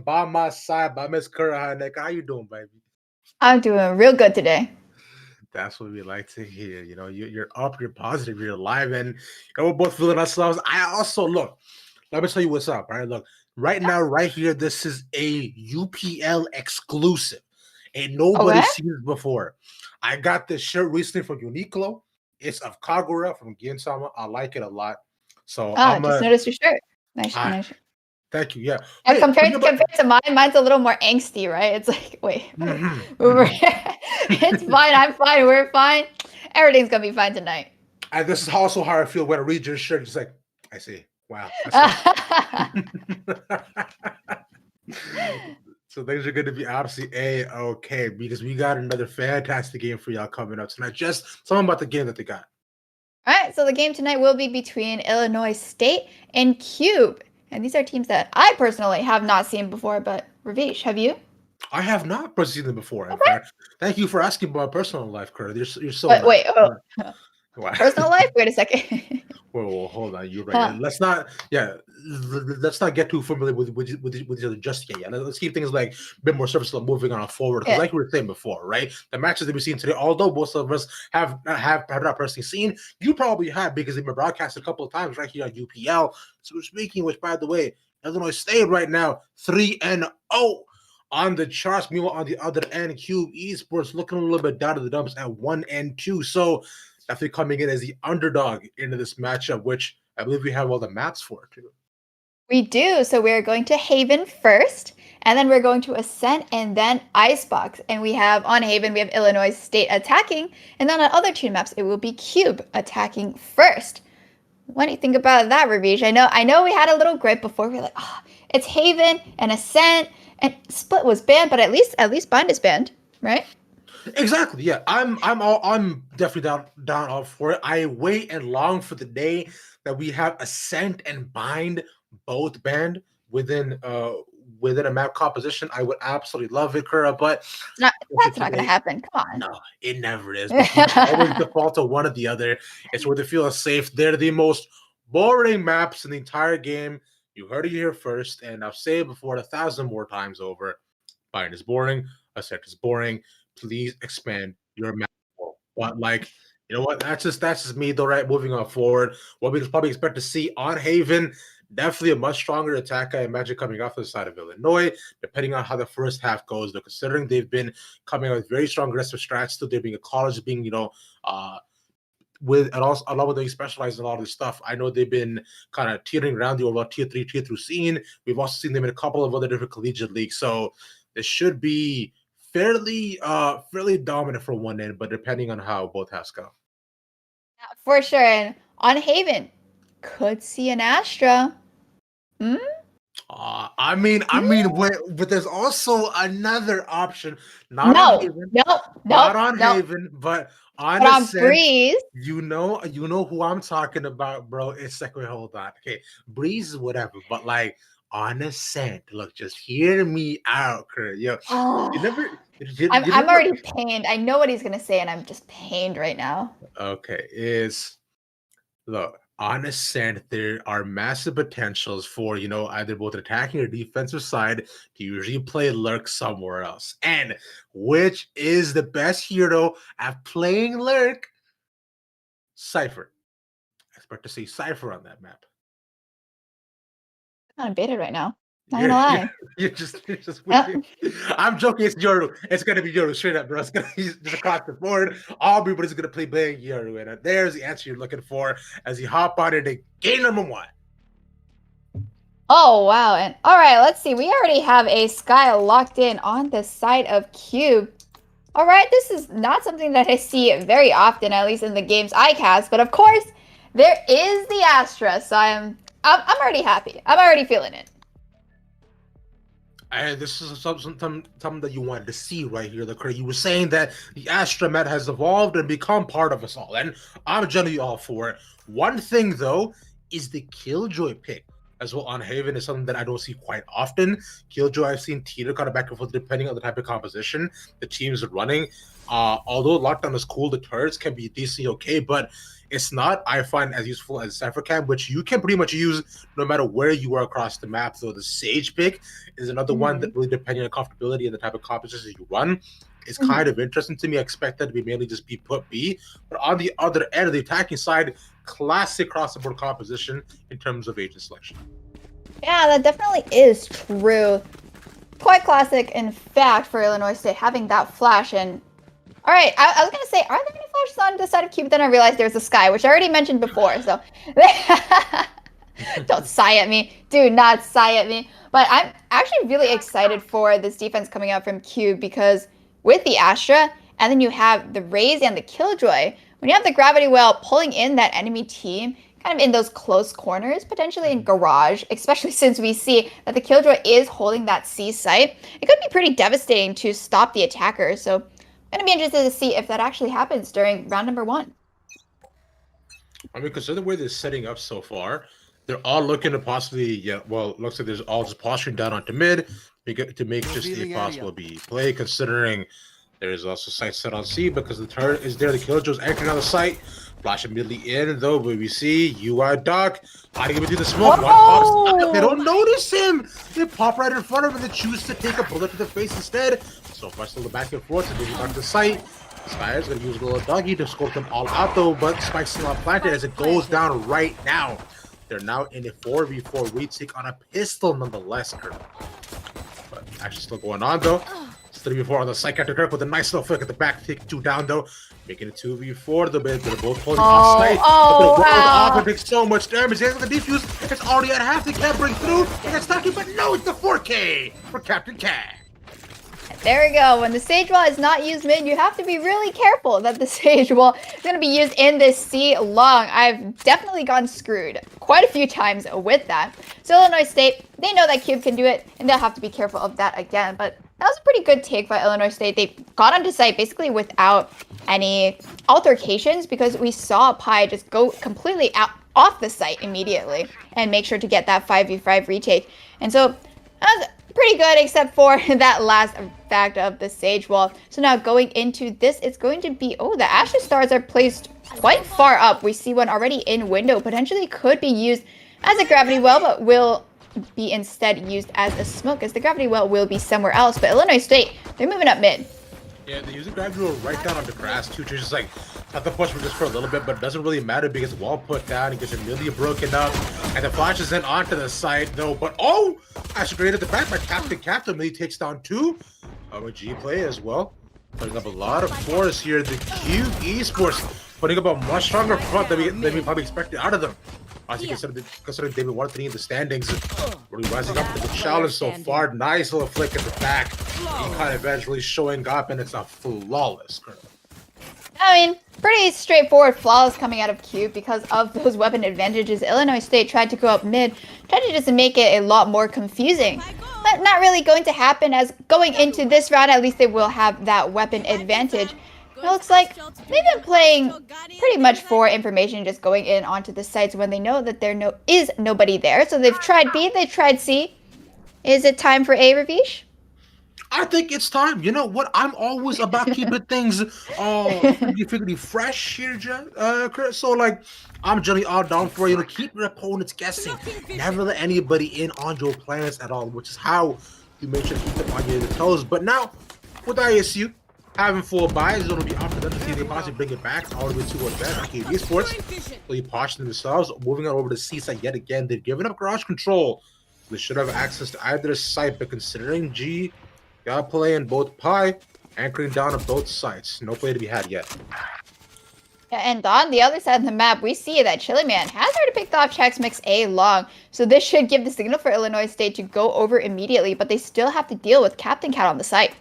By my side, by Miss Kurahanek. How you doing, baby? I'm doing real good today. That's what we like to hear. You know, you're up, you're positive, you're alive, and we're both feeling ourselves. I also look. Let me tell you what's up. All right, look. Right now, right here, this is a UPL exclusive. Ain't nobody Okay. seen it before. I got this shirt recently from Uniqlo. It's of Kagura from Gintama. I like it a lot. So Oh, I'm just a. noticed your shirt. Nice, Ah, nice. thank you. Yeah. Yeah, Hey, compared to mine, mine's a little more angsty, right? It's like, wait, it's fine. I'm fine. We're fine. Everything's gonna be fine tonight. And this is also how I feel when I read your shirt. It's like, I see. Wow. So things are going to be absolutely A-okay because we got another fantastic game for y'all coming up tonight. Just tell them about the game that they got. All right, so the game tonight will be between Illinois State and Cube. And these are teams that I personally have not seen before, but Ravish, have you? I have not seen them before. In Okay. fact, thank you for asking about my personal life, Kurt. You're so But nice. wait, Wow. personal life? Wait a second. Whoa, hold on. You're right. Huh. Let's not get too familiar with each other just yet. Yeah, let's keep things like a bit more surface level moving on forward. Because, like we were saying before, right? The matches that we've seen today, although most of us have not personally seen, you probably have because they've been broadcast a couple of times right here on UPL. So speaking, which by the way, Illinois State right now 3-0 on the charts. Meanwhile, on the other end, Cube Esports looking a little bit down to the dumps at 1-2. So definitely coming in as the underdog into this matchup, which I believe we have all the maps for too. We do. So we're going to Haven first, and then we're going to Ascent and then Icebox. And we have on Haven, we have Illinois State attacking, and then on other two maps, it will be Cube attacking first. What do you think about that, Ravish? I know we had a little gripe before. We were like, oh, it's Haven and Ascent, and Split was banned, but at least Bind is banned, right? Exactly. Yeah, I'm definitely down all for it. I wait and long for the day that we have Ascent and Bind both banned within a map composition. I would absolutely love it, Kura, but That's not going to happen. Come on. No, it never is. But people always default to one or the other. It's where they feel safe. They're the most boring maps in the entire game. You heard it here first, and I've said it before 1,000 more times over. Bind is boring. Ascent is boring. Please expand your map. But you know what? That's just me though, right? Moving on forward. What we probably expect to see on Haven, definitely a much stronger attack, I imagine, coming off the side of Illinois, depending on how the first half goes. Though, considering they've been coming out with very strong aggressive strats, still there being a college, being, with and also along with they specialize in a lot of this stuff. I know they've been kind of teetering around the overall tier 3, tier 2 scene. We've also seen them in a couple of other different collegiate leagues. So this should be fairly dominant from one end, but depending on how both halves go. For sure. And on Haven, could see an Astra. Hmm? Wait, but there's also another option. Not No, on Haven, no, not on no. Haven, but on But on Ascent. Breeze. You know who I'm talking about, bro. It's like, wait, hold on. Okay, Breeze is whatever, but like on Ascent, look, just hear me out, Kurt. Yo, you never. I'm already pained. I know what he's gonna say, and I'm just pained right now. Okay, look, on Ascent, there are massive potentials for, either both attacking or defensive side to usually play Lurk somewhere else. And which is the best hero at playing Lurk? Cypher. I expect to see Cypher on that map. I'm kind of baited right now. Not gonna lie. You're just I'm joking. It's Yoru. It's gonna be Yoru straight up, bro. It's gonna be just across the board. Everybody's gonna play playing Yoru, and there's the answer you're looking for as you hop on into game number 1. Oh wow! And all right, let's see. We already have a Sky locked in on the side of Cube. All right, this is not something that I see very often, at least in the games I cast. But of course, there is the Astra, so I'm already happy. I'm already feeling it. And this is something that you wanted to see right here, you were saying that the Astra meta has evolved and become part of us all, and I'm generally all for it. One thing, though, is the Killjoy pick as well on Haven is something that I don't see quite often. Killjoy, I've seen teeter kind of back and forth depending on the type of composition the teams are running. Although Lockdown is cool, the turrets can be decently okay, but it's not, I find, as useful as Cypher Cam, which you can pretty much use no matter where you are across the map. So the Sage pick is another one that, really depending on comfortability and the type of compositions you run, is kind of interesting to me. I expect that to be mainly just B put B. But on the other end of the attacking side, classic cross-the-board composition in terms of agent selection. Yeah, that definitely is true. Quite classic, in fact, for Illinois State, having that flash. And all right, I was gonna say, are there any flashes on the side of Cube? Then I realized there's a Sky, which I already mentioned before. So don't sigh at me. Do not sigh at me. But I'm actually really excited for this defense coming out from Cube because with the Astra, and then you have the Raze and the Killjoy, when you have the Gravity Well pulling in that enemy team, kind of in those close corners, potentially in Garage, especially since we see that the Killjoy is holding that C site, it could be pretty devastating to stop the attacker. So I'm going to be interested to see if that actually happens during round number 1. I mean, consider the way they're setting up so far, they're all looking to possibly, looks like there's all just posturing down onto mid to make just a possible B play, considering there's also site set on C because the turret is there, the Killjoy's anchoring on the site. Flash immediately in, though, but we see UI Doc hiding into the smoke. One pops, they don't notice him. They pop right in front of him and they choose to take a bullet to the face instead. So far, still the back and forth, and moving back to the site. Spy is going to use a little doggy to scope them all out, though, but Spike's still not planted as it goes down right now. They're now in a 4v4 retake on a pistol, nonetheless, Kirk. But actually still going on, though. 3v4 on the side after Kirk with a nice little flick at the back, take 2 down though, making it 2v4. They're both holding off site. But they're off and take so much damage. They have the defuse. It's already at half. They can't break through. And it's talking, but no, it's the 4K for Captain Cat. There we go. When the Sage Wall is not used mid, you have to be really careful that the Sage Wall is going to be used in this C long. I've definitely gotten screwed quite a few times with that. So Illinois State, they know that Cube can do it, and they'll have to be careful of that again. But that was a pretty good take by Illinois State. They got onto site basically without any altercations because we saw Pi just go completely off the site immediately and make sure to get that 5v5 retake. And so that was pretty good, except for that last fact of the Sage Wall. So now going into this, it's going to be, the Astra Stars are placed quite far up. We see one already in window, potentially could be used as a Gravity Well, but will be instead used as a smoke, as the Gravity Well will be somewhere else. But Illinois State, they're moving up mid. Yeah, they use the grab drill right down on the grass too. Just like have to push for just for a little bit, but it doesn't really matter because wall put down, he gets immediately broken up, and the flashes in onto the side though. But oh, actually great at the back by Captain. He takes down two. A G play as well, putting up a lot of force here. The Cube Esports putting up a much stronger front than we probably expected out of them. As you considering they've been 1-3 in the standings, really rising up to the challenge so far. Nice little flick at the back. He kind of eventually showing up, and it's a flawless curve. I mean, pretty straightforward flawless coming out of Cube because of those weapon advantages. Illinois State tried to go up mid, tried to just make it a lot more confusing. But not really going to happen, as going into this round, at least they will have that weapon advantage. It looks like they've been playing pretty much for information, just going in onto the sites when they know that there is nobody there. So they've tried B, they've tried C. Is it time for A, Ravish? I think it's time. You know what? I'm always about keeping things figuratively fresh here, Chris. So like, I'm generally all down for keep your opponents guessing. Never let anybody in on your plans at all, which is how you make sure to keep them on your toes. But now with ISU having full buys, it's gonna be up to them to see if they possibly bring it back all the way to a bet. Okay, Esports, so you posturing themselves, moving on over to C side yet again. They've given up garage control. They should have access to either side, but considering G got play in both pie, anchoring down on both sides. No play to be had yet. And on the other side of the map, we see that Chili Man has already picked off Chex Mix A long. So this should give the signal for Illinois State to go over immediately, but they still have to deal with Captain Cat on the site.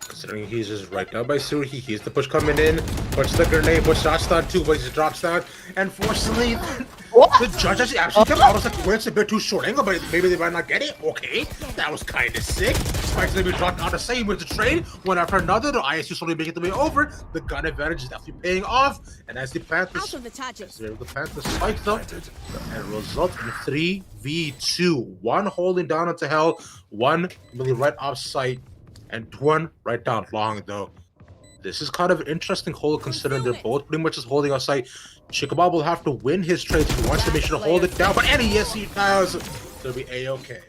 Considering he's just right now by Suri, he hears the push coming in, push the grenade, push shots down too, but he just drops down. And fortunately, the judge actually came out. I was like, well, it's a bit too short angle, but maybe they might not get it. Okay, that was kind of sick. Spikes maybe dropped out the same with the trade, one after another. The ISU slowly making the way over. The gun advantage is definitely paying off. And as the Panthers, spike though, and result in 3v2. One holding down into hell, one really right off site, and one right down long though. This is kind of an interesting hold considering they're both pretty much just holding outside. Chickabob will have to win his trades if he wants to make sure to hold it down, but yes he does. It'll be A-okay.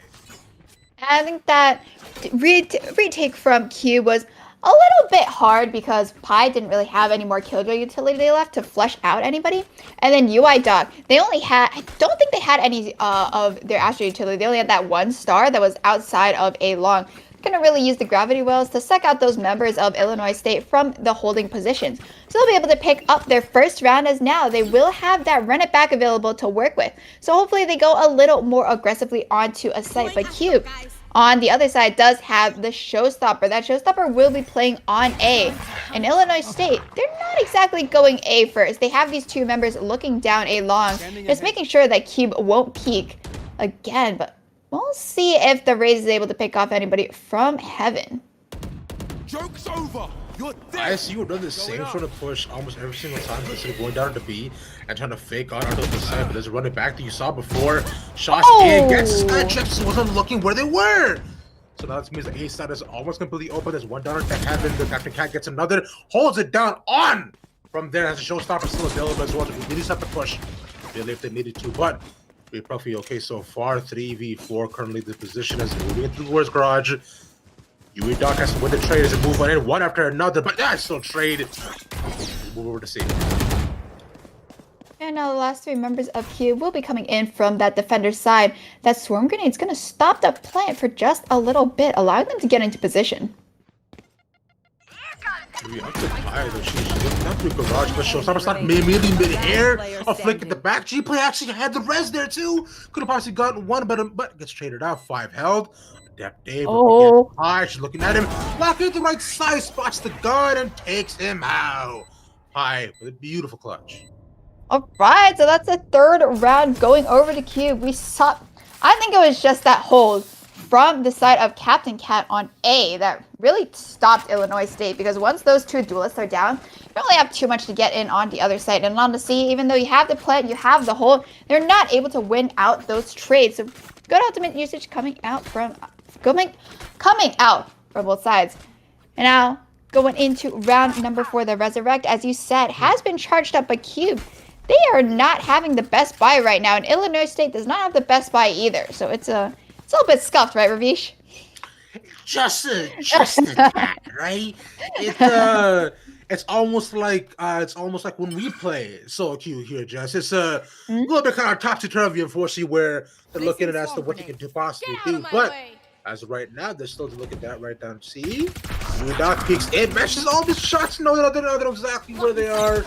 I think that retake from Q was a little bit hard because Pi didn't really have any more killjoy utility left to flush out anybody. And then UI Dog, they only had, I don't think they had any of their Astro utility. They only had that one star that was outside of A long. Gonna really use the gravity wells to suck out those members of Illinois State from the holding positions. So they'll be able to pick up their first round, as now they will have that run it back available to work with. So hopefully they go a little more aggressively onto a site. But Cube on the other side does have the showstopper. That showstopper will be playing on A. And Illinois State, they're not exactly going A first. They have these two members looking down A long, just making sure that Cube won't peek again. But we'll see if the Raze is able to pick off anybody from heaven. Joke's over. ISU will do the same sort of push almost every single time, instead of going down to B and trying to fake on the side, but there's a running back that you saw before. Shots in, gets Skychips wasn't looking where they were. So now this means the A side is almost completely open. There's one down to heaven. The Captain Cat gets another, holds it down on. From there, has a showstopper still available as well. We really just have to push really if they needed to, but we're probably okay so far. 3v4 currently the position is moving into the worst garage. UE Doc has to win the trade as they move on in one after another, but that's still trade. Move over to C. And now the last three members of Q will be coming in from that defender's side. That swarm grenade is going to stop the plant for just a little bit, allowing them to get into position. Up to Pi, though. She's looking up through garage, but showstopper's not immediately mid-air. A flick at the back. G-Play actually had the res there too. Could have possibly gotten one, but gets traded out. 5 held. Adept Dave. Pi, she's looking at him. Locking at the right side, spots the gun and takes him out. Pi with a beautiful clutch. All right, so that's the third round going over to Cube. We saw, I think it was just that hold from the side of Captain Cat on A that really stopped Illinois State, because once those two duelists are down, you don't really have too much to get in on the other side. And on the C, even though you have the plant, you have the hold, they're not able to win out those trades. So good ultimate usage coming out from both sides. And now going into round number 4, the Resurrect, as you said, has been charged up by Cube. They are not having the best buy right now, and Illinois State does not have the best buy either. So it's a little bit scuffed, right, Ravish? just a tad, right? It's almost like when we play solo queue here, Jess. It's a little bit kind of topsy-turvy, unfortunately, where they're looking at us to what you can possibly do. But as of right now, they're still looking at that right down. See, Doc peeks in, matches all these shots. No, they don't know exactly where they are.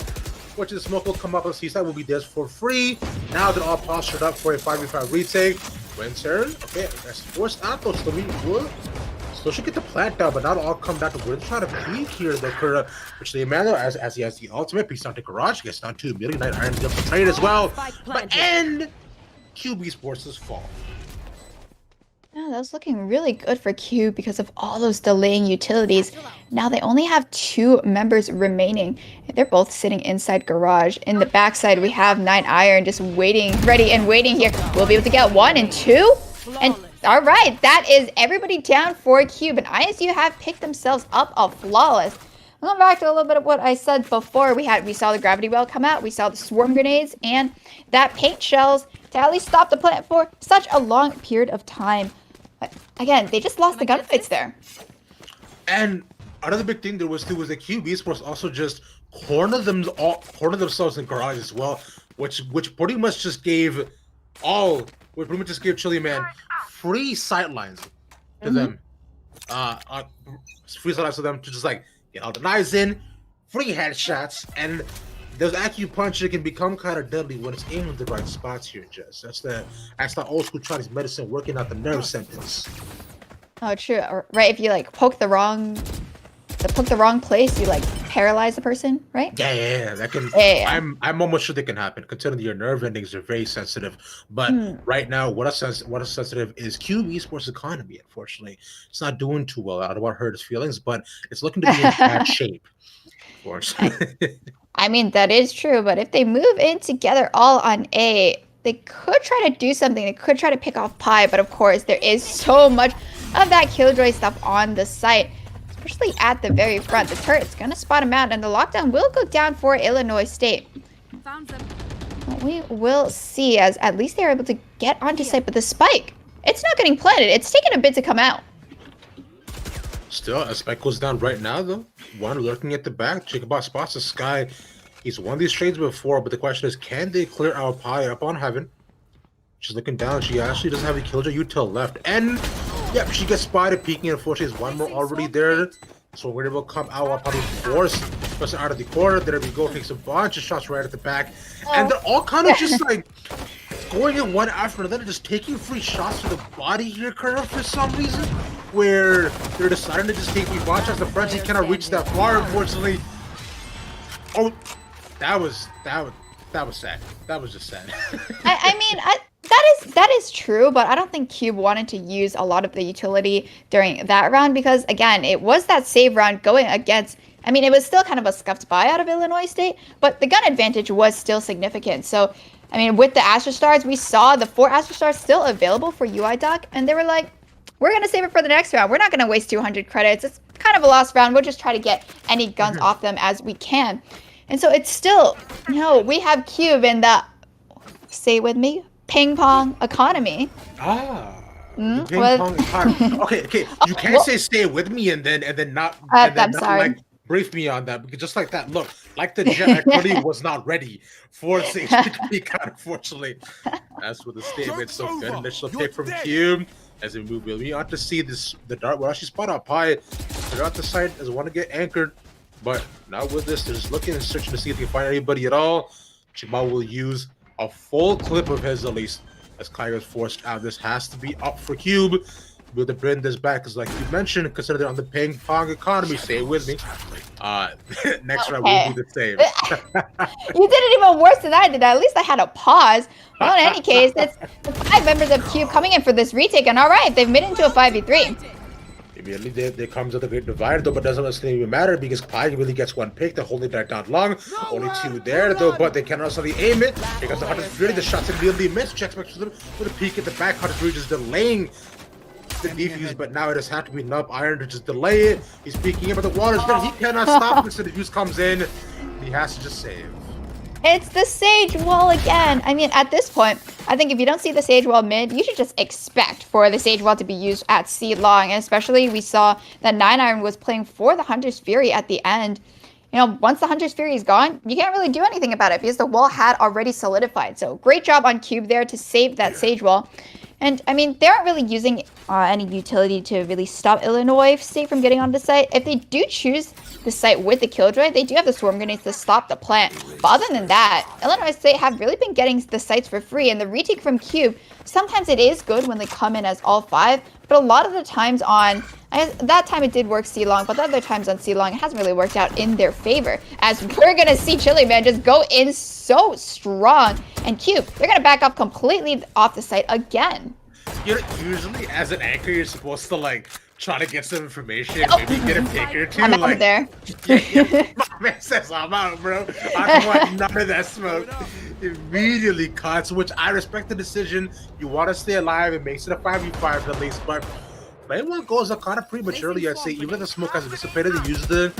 Which the smoke will come up on the seaside will be theirs for free. Now they're all postured up for a 5v5 retake. Win turn. Okay, that's forced out though. So should get the plant down, but not all come down to Wood. Trying to peek here, the Kura, which the Amanda as he has the ultimate piece onto Garage, gets down 2 million. Night Iron gets the trade as well. But end Cube Esports' fall. Yeah, that was looking really good for Cube because of all those delaying utilities. Now they only have 2 members remaining. They're both sitting inside Garage. In the backside, we have 9 Iron just waiting, ready and waiting here. We'll be able to get 1 and 2. And all right, that is everybody down for Cube. And ISU have picked themselves up a flawless. Going back to a little bit of what I said before, we saw the gravity well come out, we saw the swarm grenades, and that paint shells to at least stop the plant for such a long period of time. Again, they just lost the gunfights there. And another big thing there was too was that Cube Esports also just cornered themselves in Garage as well, which pretty much just gave Chili Man free sightlines to them. Free sightlines to them to just like get all the knives in, free headshots, and those acupuncture can become kind of deadly when it's aimed at the right spots here, Jess. That's the old school Chinese medicine working out the nerve centers. Oh, true. Right, if you like poke the wrong place, you like paralyze the person, right? Yeah. That can. Yeah. I'm almost sure that can happen, considering your nerve endings are very sensitive. But right now, what is sensitive is Cube Esports economy. Unfortunately, it's not doing too well. I don't want to hurt his feelings, but it's looking to be in bad shape. Unfortunately. I mean, that is true, but if they move in together all on A, they could try to do something. They could try to pick off Pi, but of course, there is so much of that Killjoy stuff on the site, especially at the very front. The turret's going to spot him out, and the lockdown will go down for Illinois State. Found them. We will see, as at least they're able to get onto site, but the spike, it's not getting planted. It's taking a bit to come out. Still, a spike goes down right now, though. One lurking at the back. Chickabout spots the Sky. He's won these trades before, but the question is, can they clear out Pi up on Heaven? She's looking down. She actually doesn't have the Killjoy util left. And, yep, she gets spotted peeking. Unfortunately, there's one more already there. So we're able to come out while probably force person out of the corner. There we go. Takes a bunch of shots right at the back. And they're all kind of just like going in one after another, just taking free shots to the body here, Kurt, for some reason. Where they're deciding to just take free bot shots. The Frenchie cannot reach that far, unfortunately. Oh, that was sad. That was just sad. I mean, that is true, but I don't think Cube wanted to use a lot of the utility during that round because, again, it was that save round going against. I mean, it was still kind of a scuffed buy out of Illinois State, but the gun advantage was still significant. So, I mean, with the Astro Stars, we saw the 4 Astro Stars still available for UI Doc, and they were like, we're going to save it for the next round. We're not going to waste 200 credits. It's kind of a lost round. We'll just try to get any guns off them as we can. And so it's still, we have Cube in the, say with me, ping pong economy. Ping pong economy. Okay. You can't say stay with me and then not. I'm sorry. Like, brief me on that, because just like that, look, like the jet actually was not ready for Sage to be kind, unfortunately. That's what the statement. So good initial pick from Cube. As we move, we want to see the dart will actually spot out Pi. They're out the side as want to get anchored, but not with this. They're just looking and searching to see if they can find anybody at all. Chimal will use a full clip of his at least as Kai is forced out. This has to be up for Cube. We'll bring this back because, like you mentioned, consider they're on the ping pong economy. Stay with me. Next round will be the same. You did it even worse than I did. At least I had a pause. Well, in any case, that's the 5 members of Cube coming in for this retake. And all right, they've made it into a 5v3. Immediately, there comes the great divide, though, but doesn't necessarily even matter because Pi really gets one pick. They're holding that down long. Only 2 there, though, but they cannot necessarily aim it because the 130, the shots immediately missed. Checks back to them with a peek at the back. 130 is delaying the defuse, but now it has had to be Nub Iron to just delay it. He's peeking in, but the water's there. He cannot stop this. The defuse comes in. He has to just save. It's the Sage Wall again. I mean, at this point, I think if you don't see the Sage Wall mid, you should just expect for the Sage Wall to be used at C long. And especially we saw that 9iron was playing for the Hunter's Fury at the end. You know, once the Hunter's Fury is gone, you can't really do anything about it because the wall had already solidified. So great job on Cube there to save that Sage Wall. And I mean, they aren't really using any utility to really stop Illinois State from getting on the site. If they do choose the site with the Killjoy, they do have the Swarm Grenades to stop the plant. But other than that, Illinois State have really been getting the sites for free. And the retake from Cube, sometimes it is good when they come in as all 5. But a lot of the times that time it did work C-Long, but the other times on C-Long, it hasn't really worked out in their favor. As we're going to see Chili Man just go in so strong. And Cube, they're going to back up completely off the site again. You know, usually as an anchor, you're supposed to like try to get some information, maybe get a pick or two. I'm like, out there. Yeah, my man says I'm out, bro. I don't want none of that smoke. Immediately cuts, which I respect the decision. You want to stay alive. It makes it a 5v5 at least, but anyone goes up kind of prematurely, I'd say. Even if the smoke has dissipated, they use the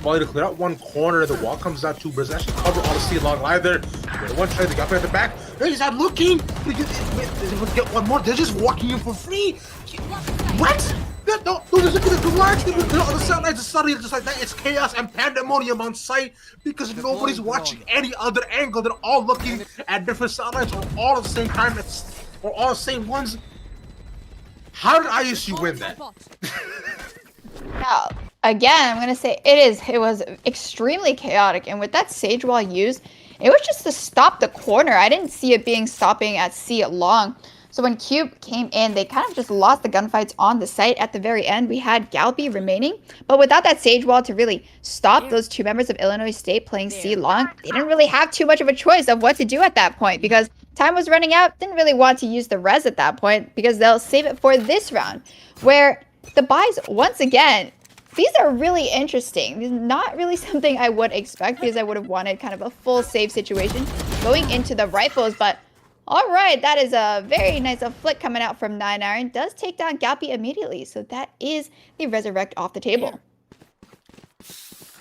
volley to clear out one corner. The wall comes out 2, but it's actually cover all the C-Long live there. The one trying to get at the back. He's not looking. They get one more. They're just walking in for free. What? No, there's the large people on the sidelines. It's suddenly just like that. It's chaos and pandemonium on site because nobody's watching any other angle. They're all looking at different sidelines or all at the same time. Or all the same ones. How did ISU win that? Now, again, I'm gonna say it was extremely chaotic, and with that Sage Wall used, it was just to stop the corner. I didn't see it being stopping at C long. So when Cube came in, they kind of just lost the gunfights on the site. At the very end, we had Galby remaining, but without that Sage Wall to really stop those 2 members of Illinois State playing C long, they didn't really have too much of a choice of what to do at that point because time was running out. Didn't really want to use the res at that point because they'll save it for this round, where the buys, once again, these are really interesting. This is not really something I would expect because I would have wanted kind of a full save situation going into the rifles, but all right, that is a very nice flick coming out from 9iron. Does take down Galpy immediately, so that is the resurrect off the table.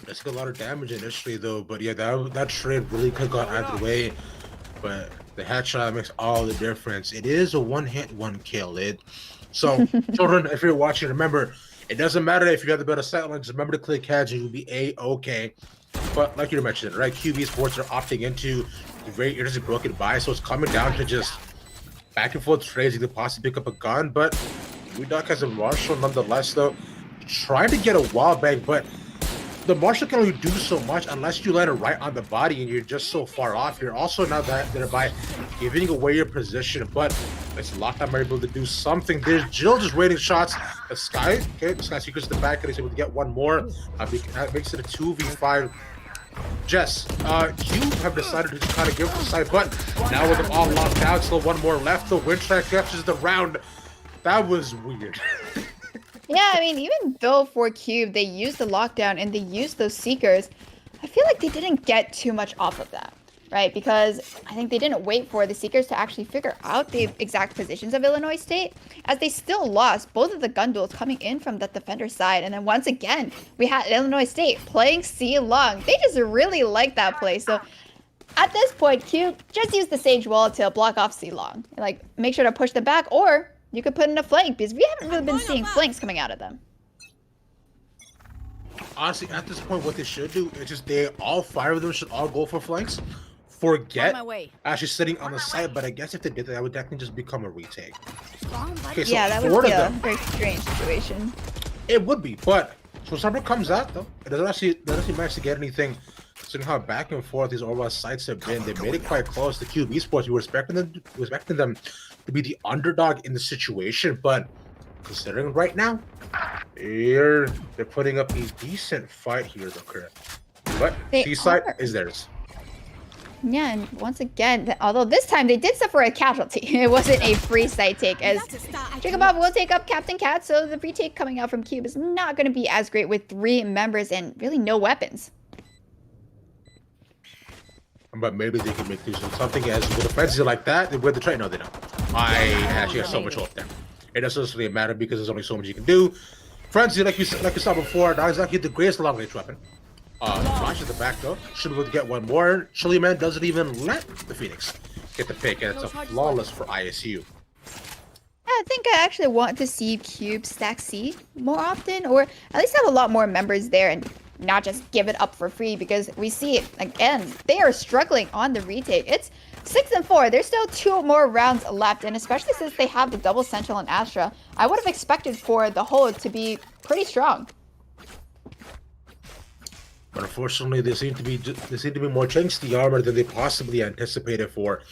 That's a lot of damage initially though, but yeah, that trade really could have gone either way. But the headshot makes all the difference. It is a one-hit, one-kill. So, children, if you're watching, remember, it doesn't matter if you have the better sightlines. Remember to click heads, and you'll be A-okay. But like you mentioned, right? QB Esports are opting into the very interesting broken buy, so it's coming down to just back and forth trades. You could possibly pick up a gun, but Duck has a Marshall nonetheless, though. Trying to get a wall bang, but the Marshall can only do so much unless you land it right on the body and you're just so far off. You're also not that thereby giving away your position, but it's Lockdown able to do something. There's Jill just waiting shots. The Sky Seeker's in the back and he's able to get one more. That makes it a 2v5. Jess, you have decided to kind of give it the side, but now with them all locked down, still one more left. The win track captures the round. That was weird. Yeah, I mean, even though for Cube, they used the lockdown and they used those Seekers, I feel like they didn't get too much off of that, right? Because I think they didn't wait for the Seekers to actually figure out the exact positions of Illinois State, as they still lost both of the gun duels coming in from the defender side. And then once again, we had Illinois State playing C long. They just really like that play. So at this point, Cube, just use the Sage Wall to block off C long. Like, make sure to push them back, or you could put in a flank, because we haven't really been seeing flanks coming out of them. Honestly, at this point, what they should do is just all 5 of them should all go for flanks. Forget actually sitting on the side, but I guess if they did that, that would definitely just become a retake. Okay, so yeah, that would be a very strange situation. It would be, but so something comes out though. It doesn't actually manage to get anything. Seeing how back and forth these overall sites have been, they made it quite close. The QB Esports, you were expecting them to be the underdog in the situation, but considering right now, they're putting up a decent fight here, though, correct? But the side is theirs. Yeah, and once again, although this time they did suffer a casualty, it wasn't a free site take, as Jacobov will take up Captain Cat, so the retake coming out from Cube is not going to be as great with 3 members and really no weapons. But maybe they can make something as with a frenzy like that with the trade. No, they don't. I actually have so much hope there. It doesn't really matter because there's only so much you can do. Frenzy, like you saw before, not exactly the greatest long range weapon. Flashes the back though. Should be able to get one more. Chili Man doesn't even let the Phoenix get the pick, and it's a flawless for ISU. I think I actually want to see Cube stack C more often, or at least have a lot more members there and not just give it up for free, because we see, again, they are struggling on the retake. It's 6-4. There's still 2 more rounds left, and especially since they have the double Sentinel and Astra, I would have expected for the hold to be pretty strong. But unfortunately, they seem to be more chinks to the armor than they possibly anticipated for.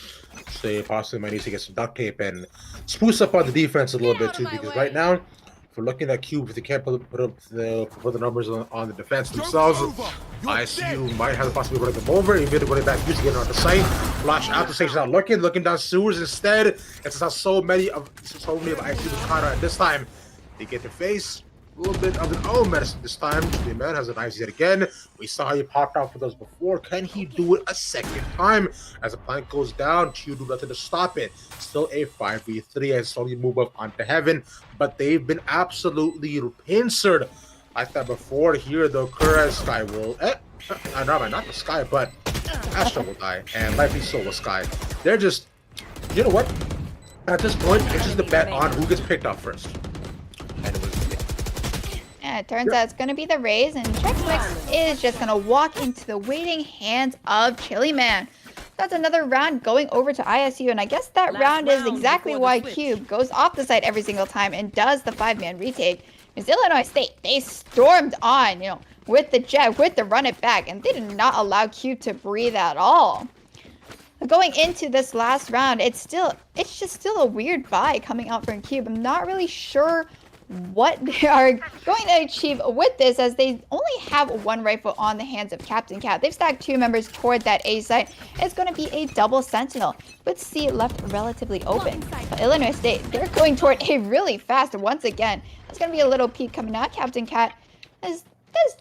So they possibly might need to get some duct tape and spruce up on the defense a little bit too. Because right now, if we're looking at Cube, if they can't put the numbers on the defense themselves, ISU might have the possibility of running them over. Even running back, using it on the site. Flash out the stage, not looking down sewers instead. It's not so many of ISU caught at this time. They get the face. A little bit of an own medicine this time. The man has a nice hit again. We saw how he popped out for those before. Can he do it a second time? As the plank goes down, Q do nothing to stop it. Still a 5v3 and slowly move up onto heaven. But they've been absolutely pincered like that before. Here, the Kura Sky will. Not the Sky, but Astra will die. And likely so will Sky. They're just. You know what? At this point, it's just a bet on who gets picked up first. And it was. Yeah, it turns out it's going to be the Rays, and Checkmix is just going to walk into the waiting hands of Chili Man. That's another round going over to ISU, and I guess that round is exactly why Cube goes off the site every single time and does the 5-man retake. Because Illinois State, they stormed on, with the jet, with the run it back, and they did not allow Cube to breathe at all. Going into this last round, it's just still a weird buy coming out from Cube. I'm not really sure what they are going to achieve with this, as they only have 1 rifle on the hands of Captain Cat. They've stacked 2 members toward that A site. It's going to be a double Sentinel, with C left relatively open. But Illinois State, they're going toward a really fast once again. There's going to be a little peek coming out. Captain Cat does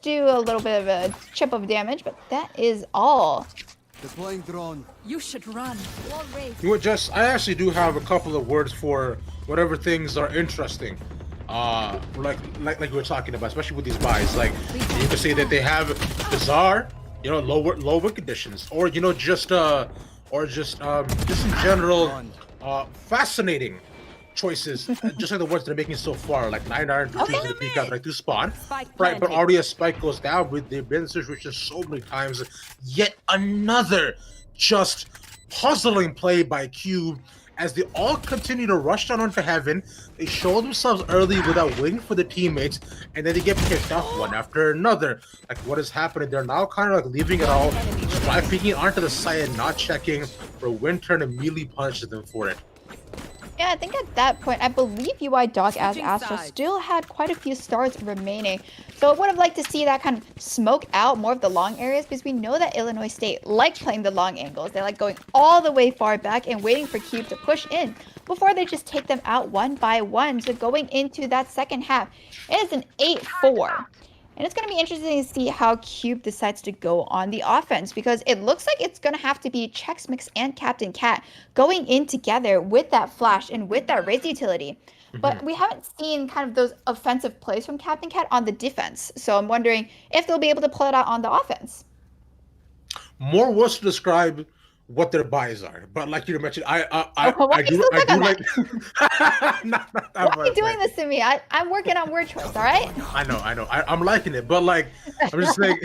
do a little bit of a chip of damage, but that is all. Deploying drone. You should run. You know, Jess, I actually do have a couple of words for whatever things are interesting. Like we were talking about, especially with these buys. Like, you can say that they have bizarre, lower conditions, or just in general, fascinating choices, just like the ones they're making so far, like 9 iron to choose the peek out right to spawn, right? But already a spike goes down. They've been in this situation so many times. Yet another just puzzling play by Cube. As they all continue to rush down onto heaven, they show themselves early without waiting for the teammates, and then they get picked off one after another. Like, what is happening? They're now kind of like leaving it all, try peeking onto the site and not checking, for Winter immediately punishes them for it. Yeah, I think at that point, I believe UI Dog as Astra still had quite a few stars remaining. So I would have liked to see that kind of smoke out more of the long areas, because we know that Illinois State like playing the long angles. They like going all the way far back and waiting for Cube to push in before they just take them out one by one. So going into that second half, it is an 8-4. And it's going to be interesting to see how Cube decides to go on the offense, because it looks like it's going to have to be Checkmix and Captain Cat going in together with that flash and with that raise utility. But we haven't seen kind of those offensive plays from Captain Cat on the defense. So I'm wondering if they'll be able to pull it out on the offense. More words to describe what their buys are, but like you mentioned, I do like. Why are you doing this to me? I'm working on word choice. All right. I know. I'm liking it, but like, I'm just saying.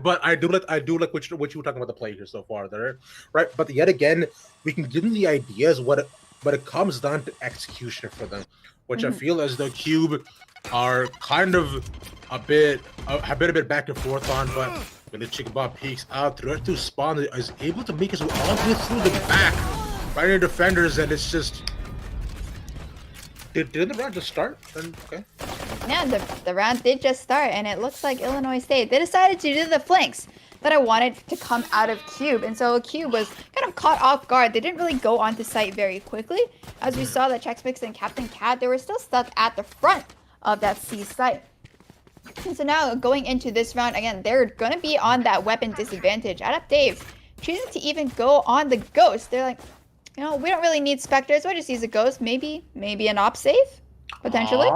But I do like what you were talking about the play here so far, there, right? But yet again, we can give them the ideas. But it comes down to execution for them, which I feel as though Cube are kind of have been a bit back and forth on, but. When the Chicken Bob peeks out through spawn, is able to make his way all the way through the back, right into defenders, and it's just. Did the round just start? Okay. Yeah, the round did just start, and it looks like Illinois State, they decided to do the flanks that I wanted to come out of Cube, and so Cube was kind of caught off guard. They didn't really go onto site very quickly, as we saw that Checkmix and Captain Cat, they were still stuck at the front of that C site. And so now going into this round, again, they're going to be on that weapon disadvantage. Adept Dave choosing to even go on the Ghost. They're like, we don't really need Spectres. We'll just use a Ghost. Maybe an op save, potentially.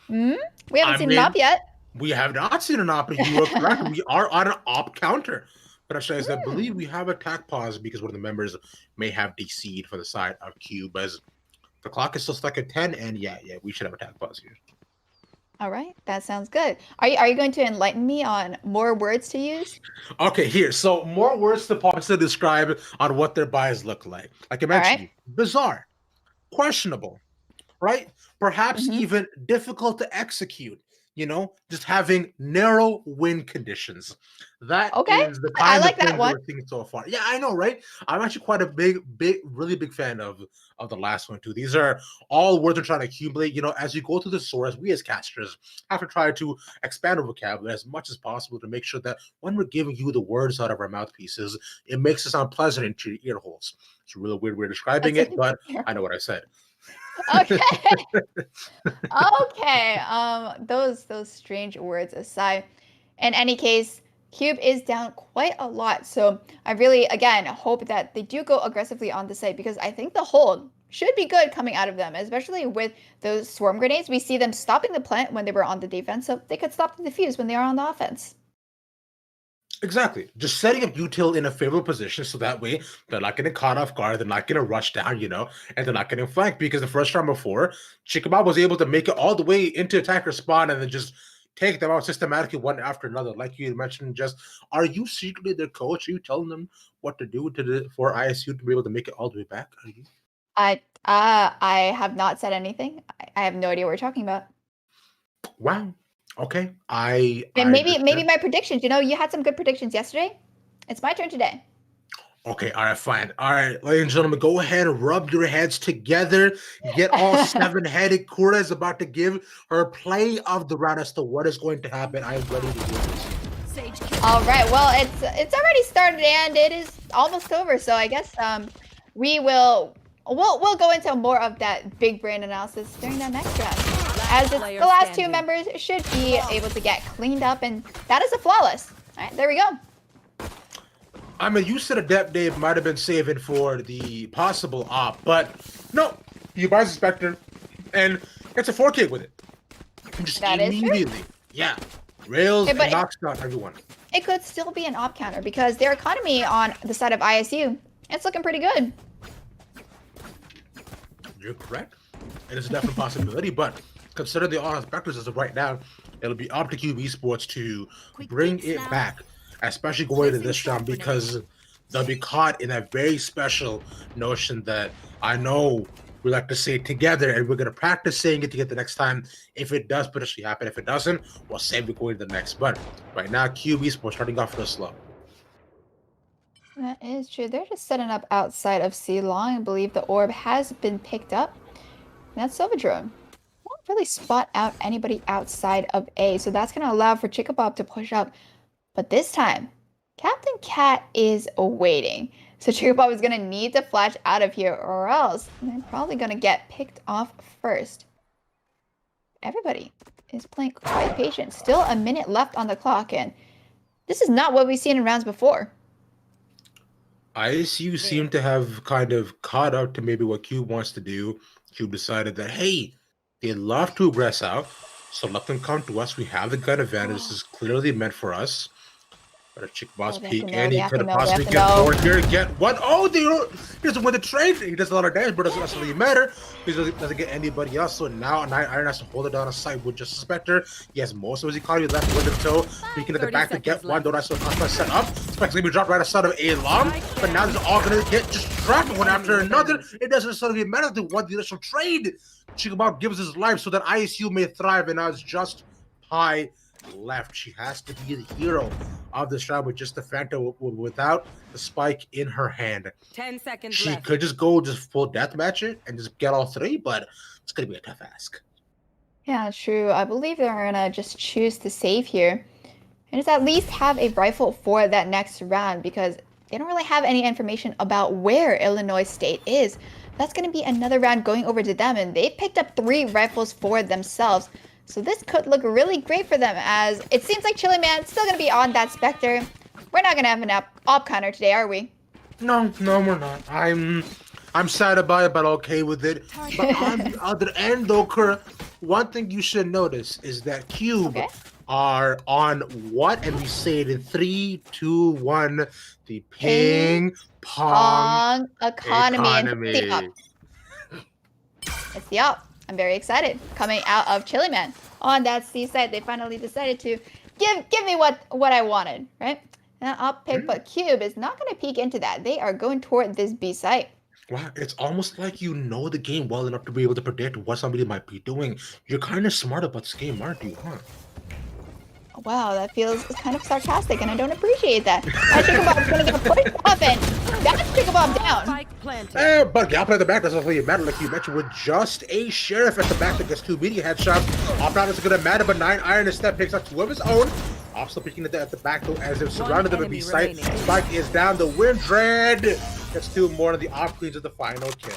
We haven't seen an op yet. We have not seen an op, but you are correct. We are on an op counter. But actually, I believe we have attack pause because one of the members may have DC'd for the side of Cube as the clock is still stuck at 10, and yeah, we should have attack pause here. All right, that sounds good. Are you going to enlighten me on more words to use? Okay, here. So more words to pause to describe on what their buys look like. Like I mentioned, bizarre, questionable, right? Perhaps even difficult to execute. You know, just having narrow win conditions. That is the kind of thing we're seeing so far. Yeah, I know, right? I'm actually quite a really big fan of the last one too. These are all words we're trying to accumulate. You know, as you go through the source, we as casters have to try to expand our vocabulary as much as possible to make sure that when we're giving you the words out of our mouthpieces, it makes it sound pleasant into your ear holes. It's a really weird way of describing it, but I know what I said. Okay. Okay. Those strange words aside. In any case, Cube is down quite a lot. So I really, again, hope that they do go aggressively on the site because I think the hold should be good coming out of them, especially with those swarm grenades. We see them stopping the plant when they were on the defense, so they could stop the defuse when they are on the offense. Exactly. Just setting up util in a favorable position so that way they're not getting caught off guard, they're not getting rushed down, you know, and they're not getting flanked because the first round before, Chikabab was able to make it all the way into attacker spawn and then just take them out systematically one after another. Like you mentioned, just are you secretly their coach? Are you telling them what to do for ISU to be able to make it all the way back? Are you? I have not said anything. I have no idea what we're talking about. Wow. Okay. Maybe my predictions. You know, you had some good predictions yesterday. It's my turn today. Okay, all right, fine. All right, ladies and gentlemen, go ahead and rub your heads together. Get all seven-headed. Kura is about to give her play of the round as to what is going to happen. I am ready to do this. All right, well, it's already started and it is almost over. So I guess we'll go into more of that big brain analysis during that next round. As the last two members should be able to get cleaned up, and that is a flawless. All right, there we go. I mean, you said Adept Dave might have been saving for the possible op, but no, he buys a Spectre and gets a 4K with it. Just that immediately. Is true. Yeah. Rails and knocks down everyone. It could still be an op counter because their economy on the side of ISU, it's looking pretty good. You're correct. It is a definite possibility, but consider the all Spectres as of right now, it'll be up to Cube Esports to bring it back, especially going into this round, because they'll be caught in that very special notion that I know we like to say together, and we're going to practice saying it to get the next time. If it does potentially happen, if it doesn't, we'll save it going to the next. But right now, Cube Esports starting off real slow. That is true. They're just setting up outside of C Long. I believe the orb has been picked up. And that's Silverdrone. Won't really spot out anybody outside of A, so that's going to allow for Chikabob to push up. But this time, Captain Cat is waiting. So Chikabob is going to need to flash out of here, or else they're probably going to get picked off first. Everybody is playing quite patient. Still a minute left on the clock, and this is not what we've seen in rounds before. ISU seem to have kind of caught up to maybe what Cube wants to do. Cube decided that, hey, they'd love to aggress out, so let them come to us. We have the gun advantage. This is clearly meant for us. But a chick boss peek, and he could have possibly get forward here and get one. Oh, he doesn't win the trade. He does a lot of damage, but it doesn't necessarily matter. He doesn't get anybody else. So now Iron has to hold it down a side with just a Spectre. He has most of his economy left with him, so he can at the back to get one. Don't actually set up. Spectre's going to be dropped right outside of A long, but now they're all going to get just dropped one after another. It doesn't necessarily matter if they won the initial trade. Chikabab gives his life so that ISU may thrive, and now it's just Pi left. She has to be the hero of this round with just the Phantom without the spike in her hand. 10 seconds she left. could just go full deathmatch it and just get all three, but it's gonna be a tough ask. Yeah, true. I believe they're gonna just choose to save here and just at least have a rifle for that next round, because they don't really have any information about where Illinois State is. That's gonna be another round going over to them, and they picked up 3 rifles for themselves. So this could look really great for them, as it seems like Chili Man's still going to be on that Spectre. We're not going to have an op counter today, are we? No, we're not. I'm sad about it, but okay with it. But on the other end, though, Kura, one thing you should notice is that Cube are on what? And we say it in 3, 2, 1. The ping pong economy. And economy. it's the up. I'm very excited. Coming out of Chili Man on that C site, they finally decided to give me what I wanted, right? Now up pick, but Cube is not going to peek into that. They are going toward this B site. Wow, it's almost like you know the game well enough to be able to predict what somebody might be doing. You're kind of smart about this game, aren't you, huh? Wow, that feels kind of sarcastic, and I don't appreciate that. My chicken bomb is going to get pushed off, and that's chicken bomb down. But Galp at the back doesn't really matter, like you mentioned, with just a sheriff at the back that gets 2 media headshots. Off doesn't gonna matter, but 9 Iron instead picks up 2 of his own. Off still picking at the back though, as they're surrounded them at B site. Spike is down. The Windred gets 2 more, and the off cleans of the final kill.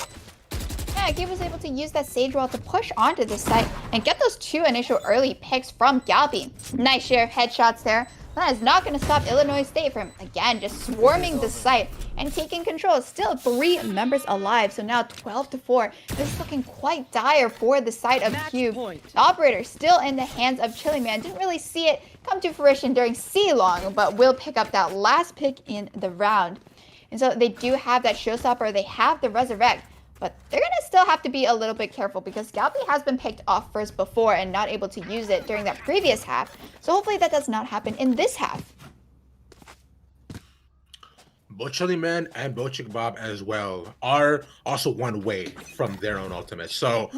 Yeah, Gabe was able to use that Sage Wall to push onto the site and get those 2 initial early picks from Galpy. Nice share of headshots there. That is not going to stop Illinois State from, again, just swarming the site and taking control. Still 3 members alive, so now 12-4. This is looking quite dire for the side of Cube. The operator still in the hands of Chili Man. Didn't really see it come to fruition during C-Long, but will pick up that last pick in the round. And so they do have that showstopper. They have the Resurrect. But they're going to still have to be a little bit careful because Galpy has been picked off first before and not able to use it during that previous half. So hopefully that does not happen in this half. Both Chili Man and both Chick Bob as well are also one way from their own ultimate. So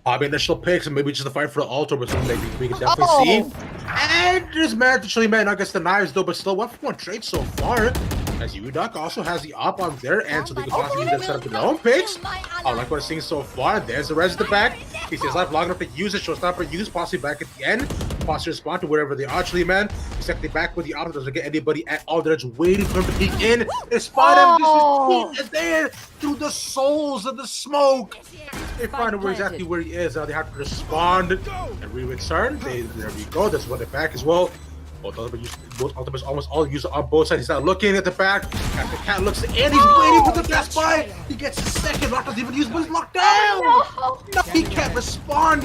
probably initial picks and maybe just a fight for the altar with something we can definitely see. And just mad the Chili Man not gets the knives though, but still 1-for-1 trade so far. As Duck also has the op on their end, so they can possibly use that set up to their own picks. I like what I'm seeing so far. There's the res at the back. He stays alive long enough to use it. Showstopper use, possibly back at the end. Possibly respond to wherever they are. Chili Man, exactly back with the op. Doesn't get anybody at all. They're just waiting for him to peek in. They spot him. This is there through the souls of the smoke. They find out exactly where he is. Now they have to respond and re-return. There we go. That's what they're back as well. Both ultimates almost all use it on both sides. He's not looking at the back. As the cat looks in, he's waiting for the best buy. He gets a second. Lock doesn't even use, but he's locked down. No, he can't respond.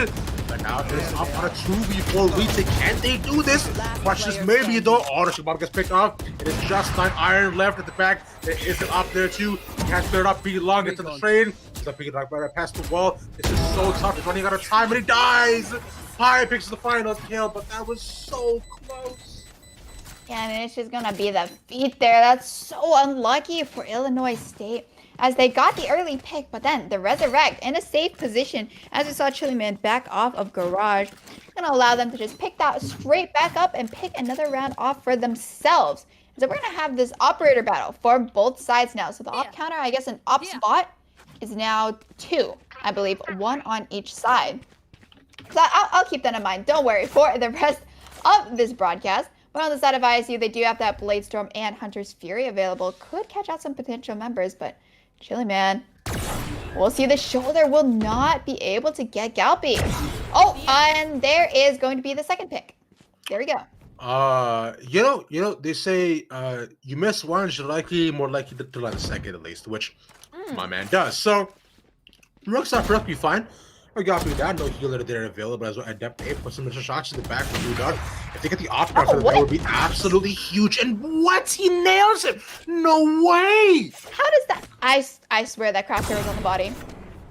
But now there's up on a 2v4 retake. Can they do this? Watch this, maybe though. Oh, the Shabab gets picked off. It is just 9 Iron left at the back. There is an up there too. He has cleared up pretty long into the train. He's up picking up right past the wall. This is so tough. He's running out of time and he dies. Pi picks the final kill, but that was so close. Yeah, and it's just gonna be the feat there. That's so unlucky for Illinois State, as they got the early pick, but then the Resurrect in a safe position, as we saw Chili Man back off of Garage, gonna allow them to just pick that straight back up and pick another round off for themselves. So we're gonna have this operator battle for both sides now. So the op counter, I guess an op spot, is now 2, I believe, 1 on each side. So I'll keep that in mind. Don't worry for the rest of this broadcast. But on the side of ISU, they do have that Blade Storm and Hunter's Fury available. Could catch out some potential members, but Chili Man, we'll see. The shoulder will not be able to get Galpy. Oh, and there is going to be the second pick. There we go. You know, they say you miss one, you're more likely to land a second at least, which my man does. So Rook's not perfectly fine. We got me down, no healer there available as well. Adept A put some initial shots in the back for Blue Dog. If they get the off that would be absolutely huge. And what? He nails it! No way! How does that? I swear that crosshair was on the body.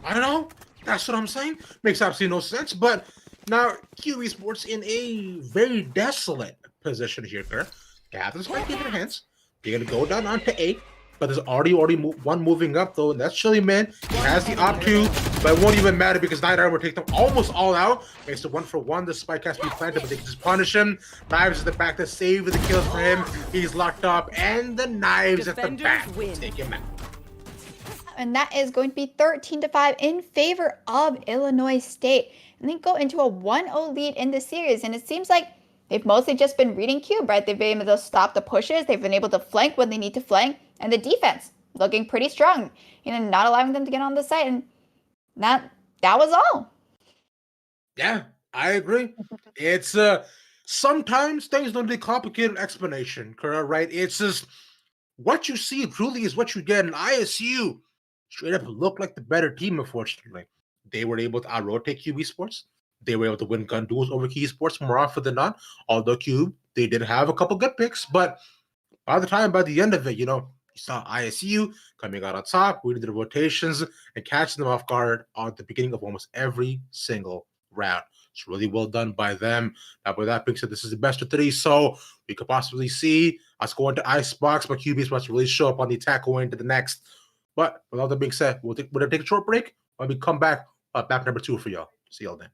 I don't know. That's what I'm saying. Makes absolutely no sense. But now Q Esports in a very desolate position here, Kurt. They have this spike in their hands. They're gonna go down onto A. But there's already one moving up though, and that's Chili Man. He has the op 2, but it won't even matter because 9 Iron will take them almost all out. Makes it 1-for-1. The spike has to be planted, but they can just punish him. Knives at the back to save the kills for him. He's locked up, and the knives at the back take him out. And that is going to be 13-5 in favor of Illinois State. And they go into a 1-0 lead in the series, and it seems like they've mostly just been reading Cube, right? They've been able to stop the pushes. They've been able to flank when they need to flank. And the defense looking pretty strong, not allowing them to get on the site. And that was all. Yeah, I agree. It's sometimes things don't need complicated explanation, correct? Right? It's just what you see truly is what you get. And ISU straight up looked like the better team, unfortunately. They were able to out-rotate QB Sports. they were able to win gun duels over Key Sports more often than not. Although Cube, they did have a couple good picks, but by the end of it, you saw ISU coming out on top, reading the rotations, and catching them off guard at the beginning of almost every single round. It's really well done by them. Now, with that being said, this is the best of 3, so we could possibly see us going to Icebox, but QB supposed to really show up on the attack going into the next. But with all that being said, we'll take a short break. When we come back, back number 2 for y'all. See y'all then.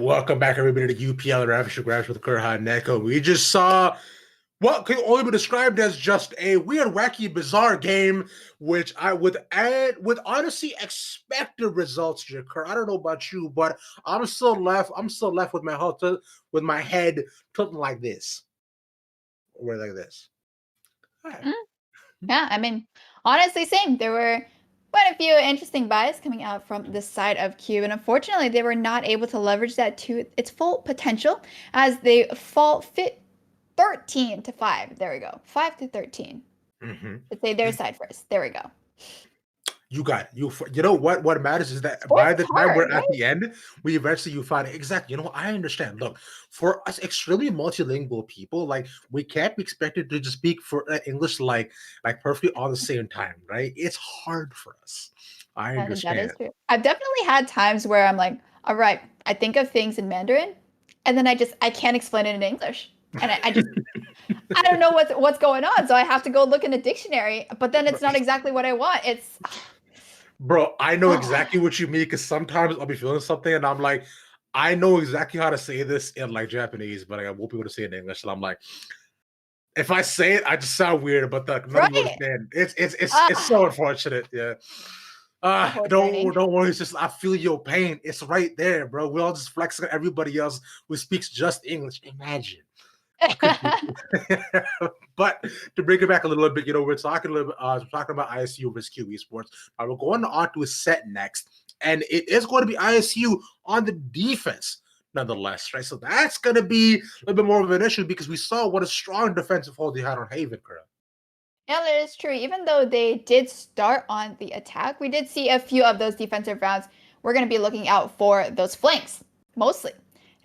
Welcome back, everybody, to UPL Ravisher Grabs with Kurha and Neko. We just saw what could only be described as just a weird, wacky, bizarre game, which I would honestly expect the results to occur. I don't know about you, but I'm still left with my head tilting like this, or like this. Yeah, I mean, honestly, same. There were quite a few interesting buys coming out from the side of Cube, and unfortunately, they were not able to leverage that to its full potential as they fall 13-5. There we go, 5-13. Let's say their side first. There we go. You got it. You know what matters is that Well, by it's the time hard, we're at right? the end, we eventually you find exactly. You know what? I understand. Look, for us extremely multilingual people, like we can't be expected to just speak for English like perfectly all the same time, right? It's hard for us. I And that understand. is true. I've definitely had times where I'm like, all right, I think of things in Mandarin, and then I can't explain it in English, and I don't know what's going on, so I have to go look in a dictionary. But then it's not exactly what I want. It's Bro, I know exactly what you mean because sometimes I'll be feeling something and I'm like, I know exactly how to say this in like Japanese, but I won't be able to say it in English. And I'm like, if I say it, I just sound weird, but none of you right. understand. It's so unfortunate. Yeah. Frustrating. Don't worry. It's just I feel your pain. It's right there, bro. We're all just flexing on everybody else who speaks just English. Imagine. But to bring it back a little bit, we're talking a little bit. We're talking about ISU versus Q Esports. We're going on to a set next, and it is going to be ISU on the defense, nonetheless, right? So that's going to be a little bit more of an issue because we saw what a strong defensive hold they had on Haven, correct? Yeah, that is true. Even though they did start on the attack, we did see a few of those defensive rounds. We're going to be looking out for those flanks, mostly.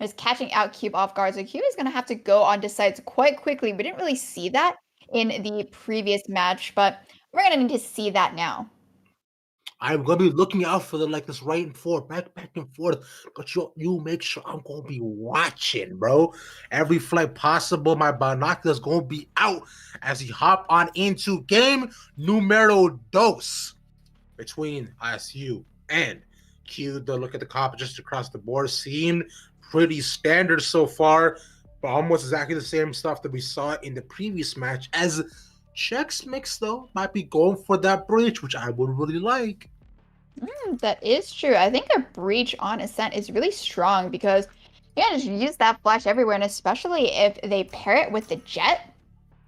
Just catching out Cube off guard. So Cube is going to have to go onto sites quite quickly. We didn't really see that in the previous match, but we're going to need to see that now. I'm gonna be looking out for them like this right and forth, back and forth. But you make sure I'm gonna be watching, bro. Every flight possible, my binoculars gonna be out as he hop on into game numero dos between ISU and Q. The look at the comp just across the board seemed pretty standard so far, but almost exactly the same stuff that we saw in the previous match. As Chex Mix though might be going for that breach, which I would really like. That is true. I think a breach on Ascent is really strong because you can just use that flash everywhere, and especially if they pair it with the jet,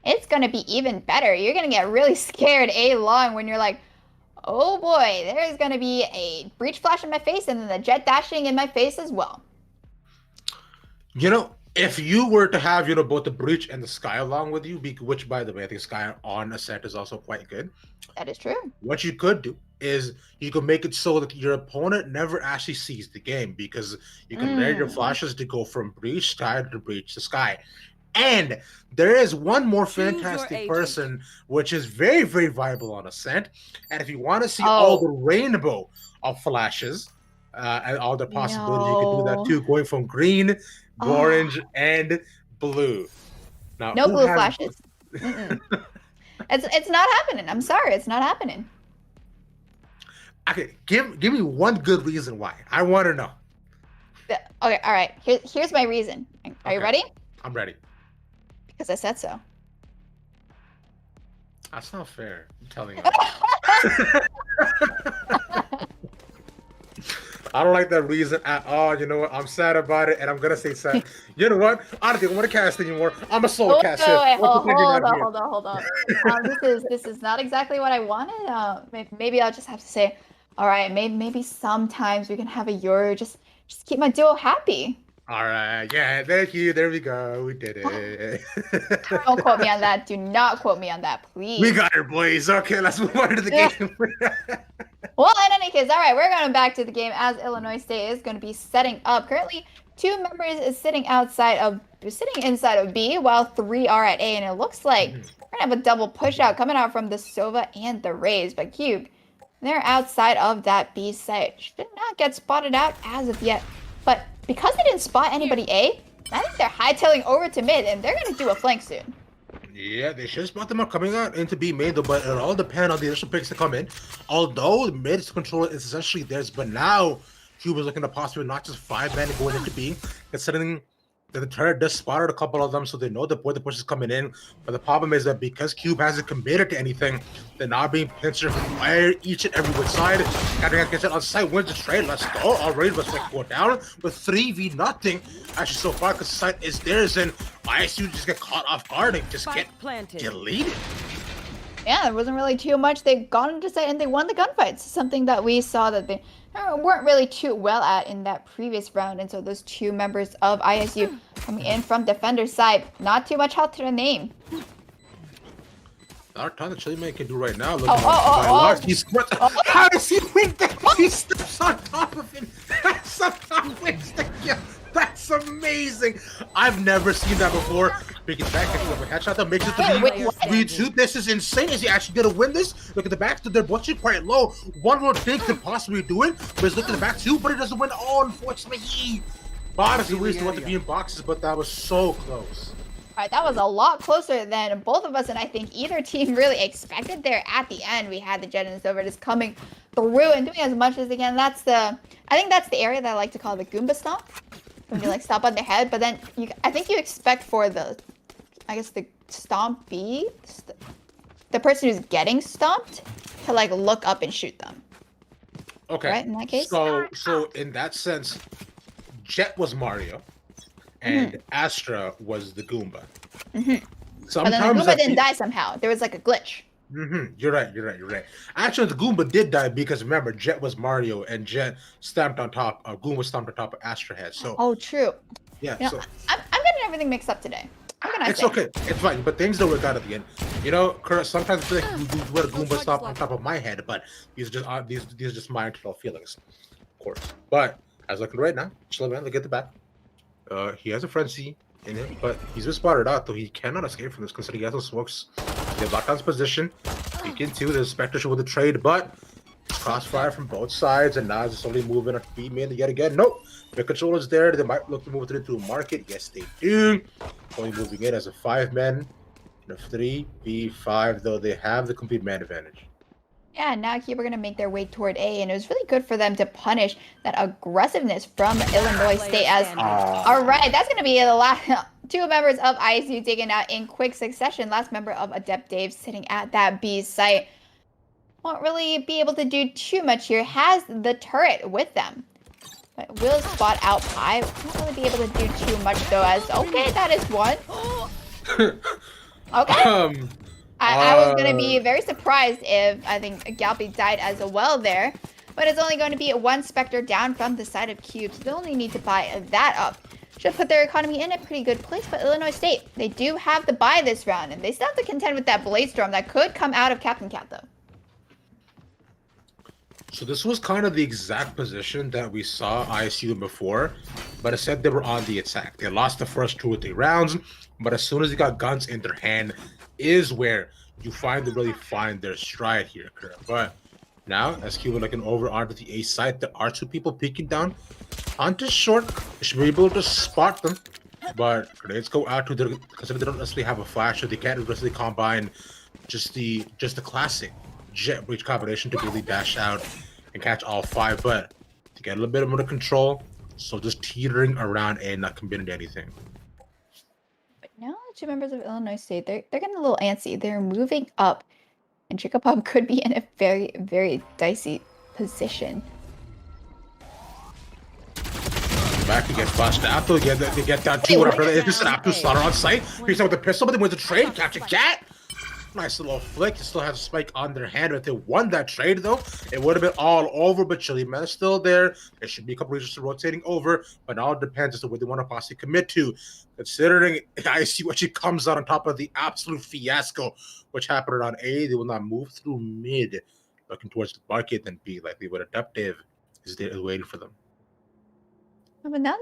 it's going to be even better. You're going to get really scared long when you're like, oh boy, there's going to be a breach flash in my face and then the jet dashing in my face as well. If you were to have, both the breach and the sky along with you, which by the way, I think sky on Ascent is also quite good. That is true. What you could do is you could make it so that your opponent never actually sees the game because you can layer your flashes to go from breach sky to breach to sky. And there is one more fantastic person, which is very, very viable on Ascent. And if you want to see all the rainbow of flashes and all the possibilities, you can do that too, going from green, orange, and blue. Now, no blue flashes. It's not happening. I'm sorry, it's not happening. Okay, give me one good reason why. I want to know. Okay, all right. Here's my reason. Are you ready? I'm ready. Because I said so. That's not fair. I'm telling you. I don't like that reason at all. You know what? I'm sad about it, and I'm gonna say sad. You know what? I don't think I want to cast anymore. I'm a solo cast. Hold on. This is not exactly what I wanted. Maybe I'll just have to say, all right. Maybe sometimes we can have a Yoru. Just keep my duo happy. All right. Yeah. Thank you. There we go. We did it. Don't quote me on that. Do not quote me on that, please. We got it, boys. Okay, let's move on to the game. Well, in any case, all right, we're going back to the game as Illinois State is going to be setting up. Currently, 2 members is sitting inside of B, while 3 are at A, and it looks like we're going to have a double push out coming out from the Sova and the Rays. But Cube, they're outside of that B site. Should not get spotted out as of yet. But because they didn't spot anybody A, I think they're hightailing over to mid, and they're going to do a flank soon. Yeah, they should spot them up coming out into B main, though, but it all depends on the initial picks to come in. Although the mid control is essentially theirs, but now Cube is looking to possibly not just 5 men going into B, considering that the turret does spotted a couple of them, so they know the push is coming in. But the problem is that because Cube hasn't committed to anything, they're not being pinched from each and every which side. Catching gets it on site, wins the trade. Let's go. Already, let's go down with 3v nothing. Actually, so far, because the site is theirs, and ISU just get caught off guard and just get deleted. Yeah, there wasn't really too much. They got into site and they won the gunfights. Something that we saw that they weren't really too well at in that previous round. And so those 2 members of ISU coming in from defender's side, not too much health to their name. Our time that Chiliman can do right now. Look he squirts. How does he win that? He steps on top of him. Somehow wins the kill. That's amazing. I've never seen that before. Making back, headshot that makes it to V2. This is insane. Is he actually gonna win this? Look at the back. They're watching quite low. One more thing to possibly do it, but he's looking at the back too, but he doesn't win. Oh, unfortunately, Bottas the reason to be in boxes, but that was so close. All right, that was a lot closer than both of us, and I think either team really expected there. At the end, we had the Jet and Silver just coming through and doing as much as they can. I think that's the area that I like to call the Goomba stomp. When you like stomp on their head, but then I think you expect for the stomp B, the person who's getting stomped to like look up and shoot them. Okay. Right, in that case? So in that sense, Jet was Mario and Astra was the Goomba. But then the Goomba didn't die somehow. There was like a glitch. You're right. Actually, the Goomba did die because remember, Jet was Mario and Jet stamped on top. Goomba stomped on top of Astra head. So. Oh, true. Yeah. You know, I'm getting everything mixed up today. It's okay. It's fine. But things don't work out at the end. You know, Kurt, sometimes I feel like you wear a Goomba stomp on top of my head, but these are just my internal feelings, of course. But as looking right now, chill man, look at the back. He has a frenzy in him, but he's been spotted out, though he cannot escape from this considering he has no smokes. They locked down his position. Peek into the Spectre with the trade, but crossfire from both sides, and now it's slowly moving on B main yet again. Nope. The controller's there. They might look to move it into a market. Yes, they do. Only moving in as a 5-man. And a 3v5, though they have the complete man advantage. Yeah, now here we're going to make their way toward A, and it was really good for them to punish that aggressiveness from Illinois State as... All right, that's going to be the last... 2 members of ISU taken out in quick succession. Last member of Adept Dave sitting at that B site. Won't really be able to do too much here. Has the turret with them. But will spot out Pi. Won't really be able to do too much though as... Okay, that is one. Okay. I was going to be very surprised if I think Galpy died as well there. But it's only going to be 1 Spectre down from the side of Cube. So they'll only need to buy that up. Should put their economy in a pretty good place. But Illinois State, they do have the buy this round. And they still have to contend with that Blade Storm that could come out of Captain Cat though. So this was kind of the exact position that we saw ISU before, but it said they were on the attack. They lost the first 2 or 3 rounds, but as soon as they got guns in their hand is where you really find their stride here, Kurt. But now, as Cuba looking over onto the A side, there are 2 people peeking down onto short. They should be able to spot them, but grenades go out to their, considering they don't necessarily have a flash, so they can't necessarily combine just the classic jet breach combination to really dash out and catch all 5, but to get a little bit more control, so just teetering around and not committing to anything. But now the 2 members of Illinois State, they're getting a little antsy. They're moving up, and Chicopop could be in a very, very dicey position. Back to get flushed out, they get down 2 whatever. It's just an absolute slaughter on site. He's out with the pistol, but they wins the trade, capture Cat. Nice little flick. They still have a spike on their hand. If they won that trade, though, it would have been all over. But Chili Man is still there. There should be a couple reasons rotating over, but it all depends as to what they want to possibly commit to. Considering I see what she comes out on top of the absolute fiasco, which happened on A, they will not move through mid, looking towards the market, and B, likely what Adaptive is there waiting for them. But now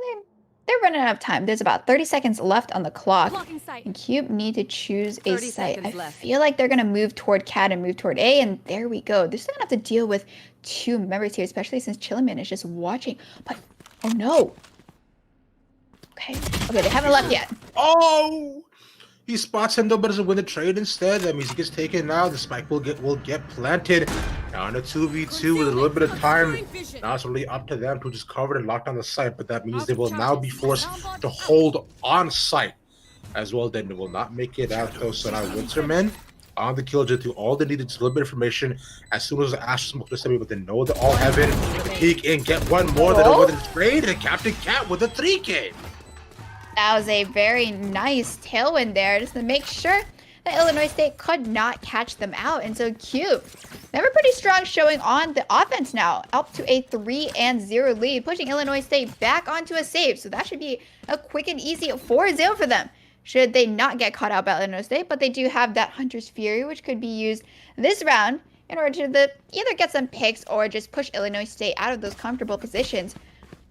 they're running out of time. There's about 30 seconds left on the clock. And Cube need to choose a site. I feel like they're going to move toward Cat and move toward A, and there we go. They're still going to have to deal with 2 members here, especially since Chiliman is just watching. But, oh no. Okay, they haven't left yet. Oh! He spots him though, but doesn't win the trade instead. That means he gets taken now. The spike will get planted. Now on a 2v2 with a little bit of time, now it's really up to them to just cover and lock down the site, but that means they will now be forced to hold on site as well. Then they will not make it out though. So now Winterman on the kill to all they needed is a little bit of information. As soon as the Ash smoke this but they know they're all heaven. The peek in, get one more than with a trade, and Captain Cat with a 3K. That was a very nice tailwind there, just to make sure that Illinois State could not catch them out. And so Cube, they have a pretty strong showing on the offense now, up to a 3-0 lead, pushing Illinois State back onto a save. So that should be a quick and easy 4-0 for them, should they not get caught out by Illinois State. But they do have that Hunter's Fury, which could be used this round in order to either get some picks or just push Illinois State out of those comfortable positions.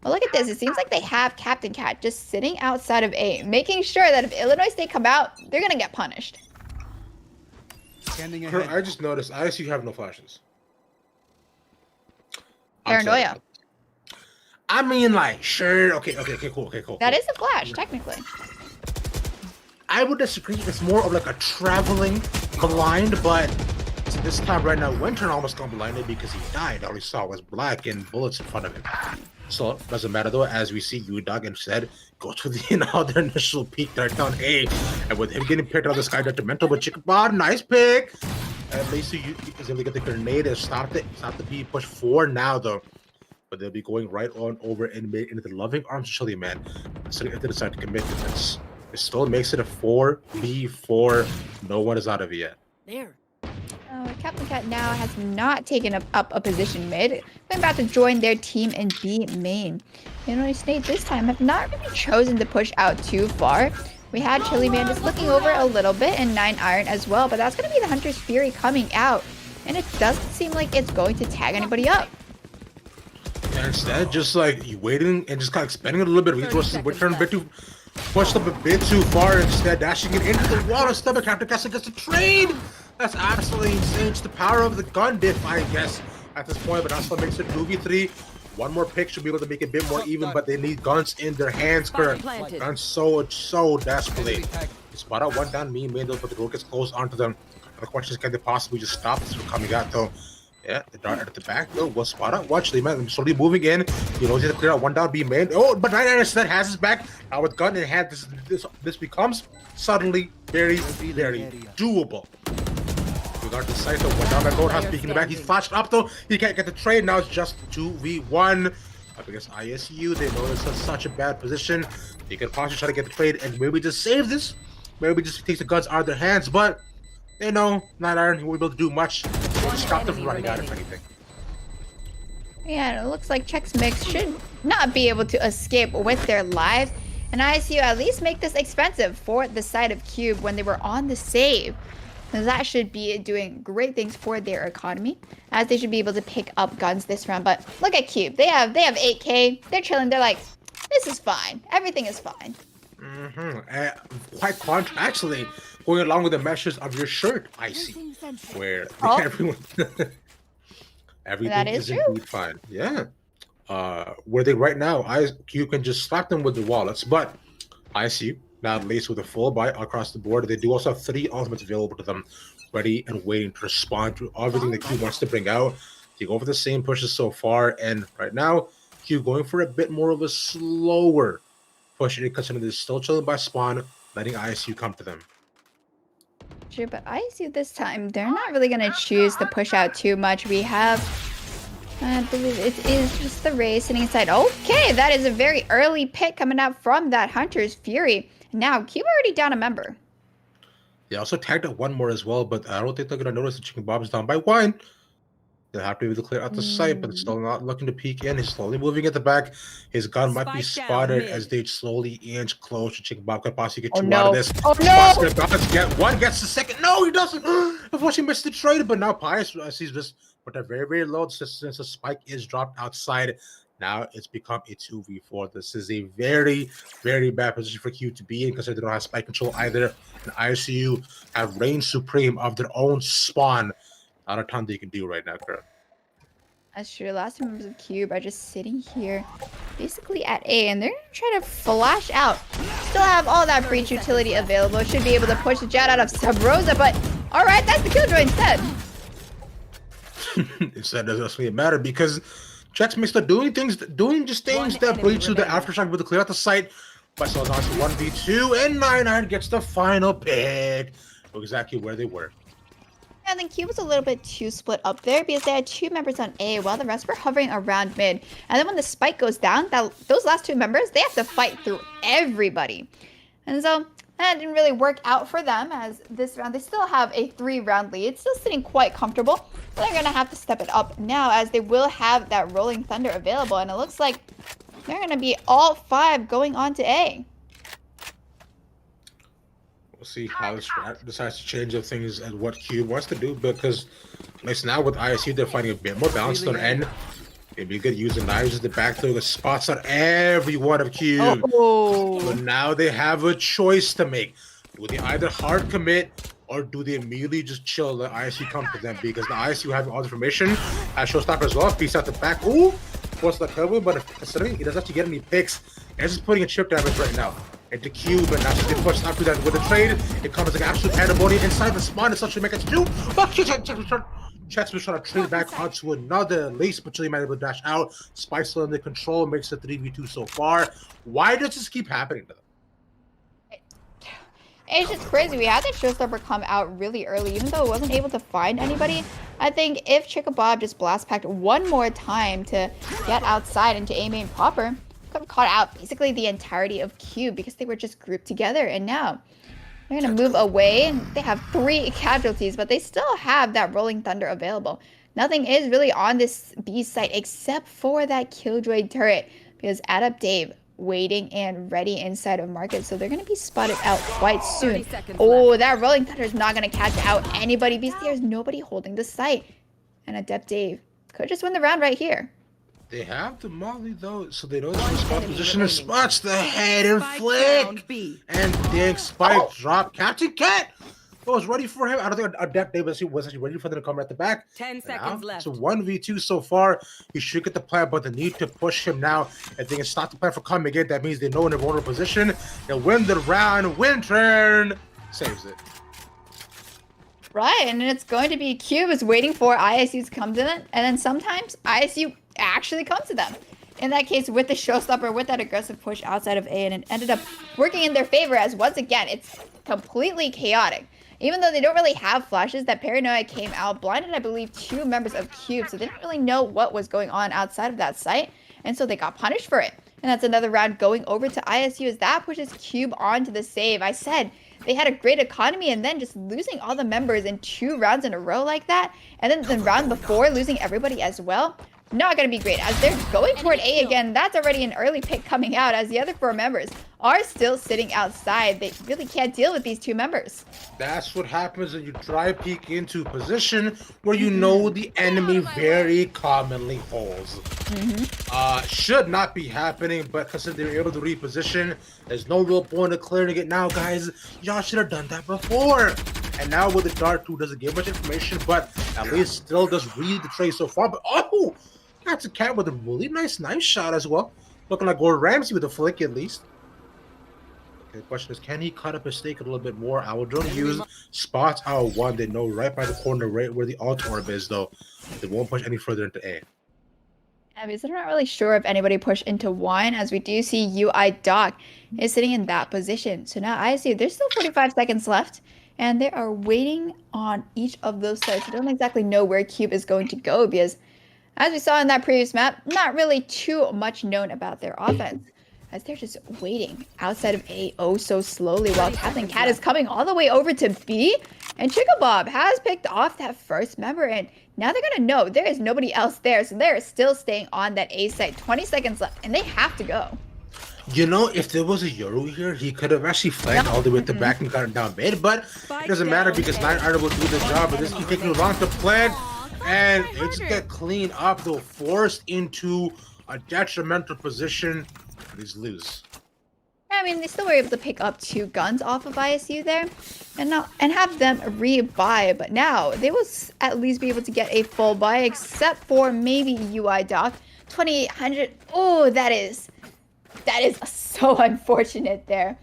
But look at this. It seems like they have Captain Cat just sitting outside of A, making sure that if Illinois State come out, they're going to get punished. I just noticed, I see you have no flashes. Paranoia. I mean, like, sure. Okay, cool. That is a flash, technically. I would disagree. It's more of like a traveling blind, but this time right now, Winter almost got blinded because he died. All he saw was black and bullets in front of him. So it doesn't matter though, as we see UDog instead go to the initial peak right down A, and with him getting picked out of the sky detrimental, but Chicken Bod, nice pick. At least he is able to get the grenade and stop the P push 4 now though. But they'll be going right on over and into the loving arms of Chili Man. So if they decide to commit to this, it still makes it a 4v4. No one is out of it yet. There. Captain Cat now has not taken up a position mid. They're about to join their team in B main. Illinois State this time have not really chosen to push out too far. We had Chili Man just looking over a little bit and 9 Iron as well, but that's going to be the Hunter's Fury coming out. And it doesn't seem like it's going to tag anybody up. And instead, just like you waiting and just kind of spending a little bit of resources, return a bit too, pushed up a bit too far, instead dashing it into the wall instead of Captain Cat gets a trade. That's absolutely insane. It's the power of the gun diff, I guess, at this point, but also makes it 2v3. One more pick should be able to make it a bit more even, but they need guns in their hands, Kurt. Guns so desperately. They spot out one down, main though, but the door gets closed onto them. And the question is, can they possibly just stop this from coming out, though? Yeah, the dart at the back, though, was spot out. Watch, they might slowly moving in. You know, he's going to clear out one down, B main. Oh, but 9 instead has his back. Now with gun in hand, this becomes suddenly very doable. We got the site of one down by Roadhouse speaking back. He's flashed up though. He can't get the trade. Now it's just 2v1 up against ISU. They know it's such a bad position. They could possibly try to get the trade and maybe just save this. Maybe just take the guns out of their hands. But they know 9 Iron won't be able to do much. They'll just stop them from running out of anything. Yeah, it looks like Chex Mix should not be able to escape with their lives. And ISU at least make this expensive for the side of Cube when they were on the save. That should be doing great things for their economy, as they should be able to pick up guns this round. But look at Cube. They have 8K. They're chilling. They're like, this is fine. Everything is fine. Quite actually, going along with the measures of your shirt, I see, where everyone everything is indeed fine. Yeah. Where they right now, you can just slap them with the wallets, but I see. Now laced with a full buy across the board. They do also have 3 ultimates available to them, ready and waiting to respond to everything that Q wants to bring out. They go for the same pushes so far, and right now, Q going for a bit more of a slower push, considering they're still chilling by spawn, letting ISU come to them. Sure, but ISU this time, they're not really going to choose to push out too much. We have, I believe it is just the Ray sitting inside. Okay, that is a very early pick coming out from that Hunter's Fury. Now, Cube already down a member. They also tagged up one more as well, but I don't think they're going to notice the Chicken Bob is down by 1. They'll have to be able to clear out the site, but it's still not looking to peek in. He's slowly moving at the back. His gun might be spotted as they slowly inch close. Chicken Bob could possibly get 2 out of this. Oh, no! Get 1, gets the second. No, he doesn't. Unfortunately, missed the trade, but now Pius sees this, but they're very low since the spike is dropped outside. Now it's become a 2v4. This is a very bad position for Q to be in because they don't have spike control either. And ISU have reign supreme of their own spawn. Not a ton they can do right now, Kurt. That's true. Last members of Cube are just sitting here basically at A, and they're going to try to flash out. Still have all that breach utility available. Should be able to push the jet out of Sub Rosa, but alright, that's the killjoy instead. Instead, it doesn't really matter because Jets may start doing things that breach through the aftershock with to clear out the site. But so it's on to 1v2, and 99 gets the final pick. Exactly where they were. I think Cube was a little bit too split up there because they had 2 members on A while the rest were hovering around mid. And then when the spike goes down, those last 2 members, they have to fight through everybody. And so that didn't really work out for them as this round, they still have a 3-round lead, still sitting quite comfortable. But they're going to have to step it up now as they will have that Rolling Thunder available. And it looks like they're going to be all 5 going on to A. We'll see how this decides to change up things and what Cube wants to do because nice now with ISU they're finding a bit more balance on their end. It'd be good using knives at the back throw the spots on every one of Cube. But now they have a choice to make. Do they either hard commit or do they immediately just chill the ISU come to them because the ISU have all the information as showstopper as well. Piece out the back. Ooh! Force the cover, but considering he doesn't actually get any picks, and he's just putting a chip damage right now into Cube, and that's just they push after that with the trade. It comes like absolute pandemonium inside the spawn. It's such a make it do. But Checks was trying to trade back onto another lace, but Chile might be able to dash out. Spice still under control, makes it 3v2 so far. Why does this keep happening to them? It's just crazy. We had that showstopper come out really early, even though it wasn't able to find anybody. I think if Chicka Bob just blast packed one more time to get outside into A main proper, could have caught out basically the entirety of Cube because they were just grouped together. And now they're going to move away. And they have 3 casualties, but they still have that Rolling Thunder available. Nothing is really on this B site except for that Killjoy turret because Add Up Dave waiting and ready inside of market, so they're going to be spotted out quite soon. Oh, that Rolling Thunder is not going to catch out anybody because there's nobody holding the site. And Adept Dave could just win the round right here. They have the Molly though, so they know the spot position and spots the head and flick. And dang, Spike drop. Captain Cat was ready for him. I don't think Adept Dave was actually ready for them to come at the back. 10 seconds left. So 1v2 so far. He should get the plan, but the need to push him now. If they can stop the plan from coming in, that means they know in a vulnerable position. They'll win the round. Win turn saves it. Right, and it's going to be Cube is waiting for ISU to come to them, and then sometimes ISU actually comes to them. In that case, with the showstopper, with that aggressive push outside of A, and it ended up working in their favor as once again, it's completely chaotic. Even though they don't really have flashes, that Paranoia came out, blinded, I believe, 2 members of Cube, so they didn't really know what was going on outside of that site, and so they got punished for it. And that's another round going over to ISU as that pushes Cube onto the save. I said they had a great economy, and then just losing all the members in 2 rounds in a row like that, and then the round before losing everybody as well, not going to be great. As they're going toward A again, that's already an early pick coming out as the other 4 members are still sitting outside. They really can't deal with these 2 members. That's what happens when you try peek into a position where you know the enemy very commonly holds. Should not be happening, but because they're able to reposition, there's no real point of clearing it now, guys. Y'all should have done that before. And now with the Dart 2 doesn't give much information, but at least still does read the trade so far. But oh, that's a cat with a really nice shot as well. Looking like Gordon Ramsay with a flick at least. Okay, the question is, can he cut up his stake a little bit more? I will drone use spots out 1. They know right by the corner, right where the alt orb is, though. They won't push any further into A. Yeah, because I'm not really sure if anybody pushed into 1, as we do see UI Doc is sitting in that position. So now I see there's still 45 seconds left, and they are waiting on each of those sites. I don't exactly know where Cube is going to go because, as we saw in that previous map, not really too much known about their offense, as they're just waiting outside of A oh so slowly while Captain Cat is coming all the way over to B, and Chicka Bob has picked off that first member, and now they're gonna know there is nobody else there, so they're still staying on that A site. 20 seconds left, and they have to go. You know, if there was a Yoru here, he could have actually flanked all the way at the back and gotten down mid, but it doesn't matter because 9 Iron will do the job, but this keeps taking long to plan, and they just get cleaned up, though, forced into a detrimental position. These lose. I mean, they still were able to pick up 2 guns off of ISU there and have them rebuy, but now they will at least be able to get a full buy, except for maybe UI Doc. 2,800. Oh, that is so unfortunate there.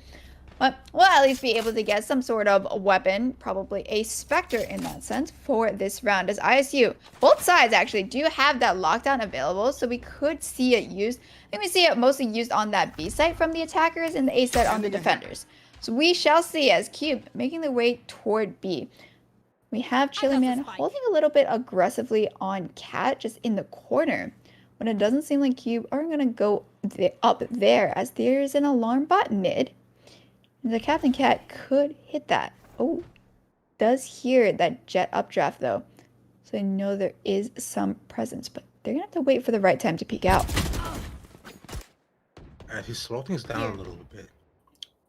But we'll at least be able to get some sort of weapon, probably a Spectre in that sense, for this round. As ISU, both sides actually do have that lockdown available, so we could see it used. I think we see it mostly used on that B site from the attackers and the A site on the defenders. So we shall see as Cube making the way toward B. We have Chili Man holding a little bit aggressively on Cat just in the corner. When it doesn't seem like Cube are going to go up there as there's an alarm bot mid. The Captain Cat could hit that. Oh, does hear that jet updraft though. So I know there is some presence, but they're gonna have to wait for the right time to peek out. And he slowed things down a little bit.